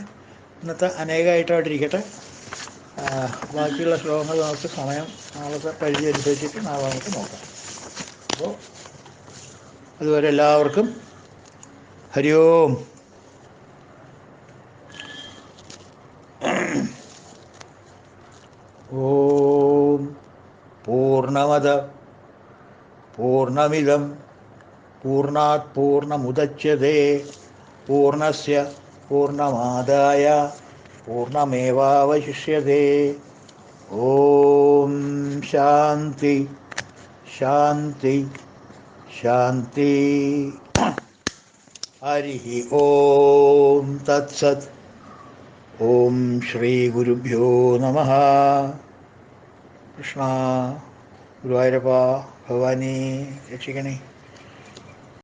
Speaker 1: ഇന്നത്തെ അനേകമായിട്ടിരിക്കട്ടെ. ബാക്കിയുള്ള ശ്ലോകങ്ങൾ നമുക്ക് സമയം നാളത്തെ പരിധി അനുസരിച്ചിട്ട് നാളെ നമുക്ക് നോക്കാം. അപ്പോൾ അതുവരെ എല്ലാവർക്കും ഹരി ഓം. ഓം പൂർണ്ണമദ പൂർണ്ണമിദം പൂർണ്ണാത് പൂർണ്ണമുദച്യതേ പൂർണ്ണസ്യ പൂർണ്ണമാദായ പൂർണ്ണമേവാവശിഷ്യതേ. ഓം ശാന്തി ശാന്തി ശാന്തി. ഹരി ഓം തത്സത്. ഓം ശ്രീ ഗുരുഭ്യോ നമഃ. കൃഷ്ണ ഗുരുവായൂരപ്പ ഭഗവാനെ രക്ഷിക്കണേ.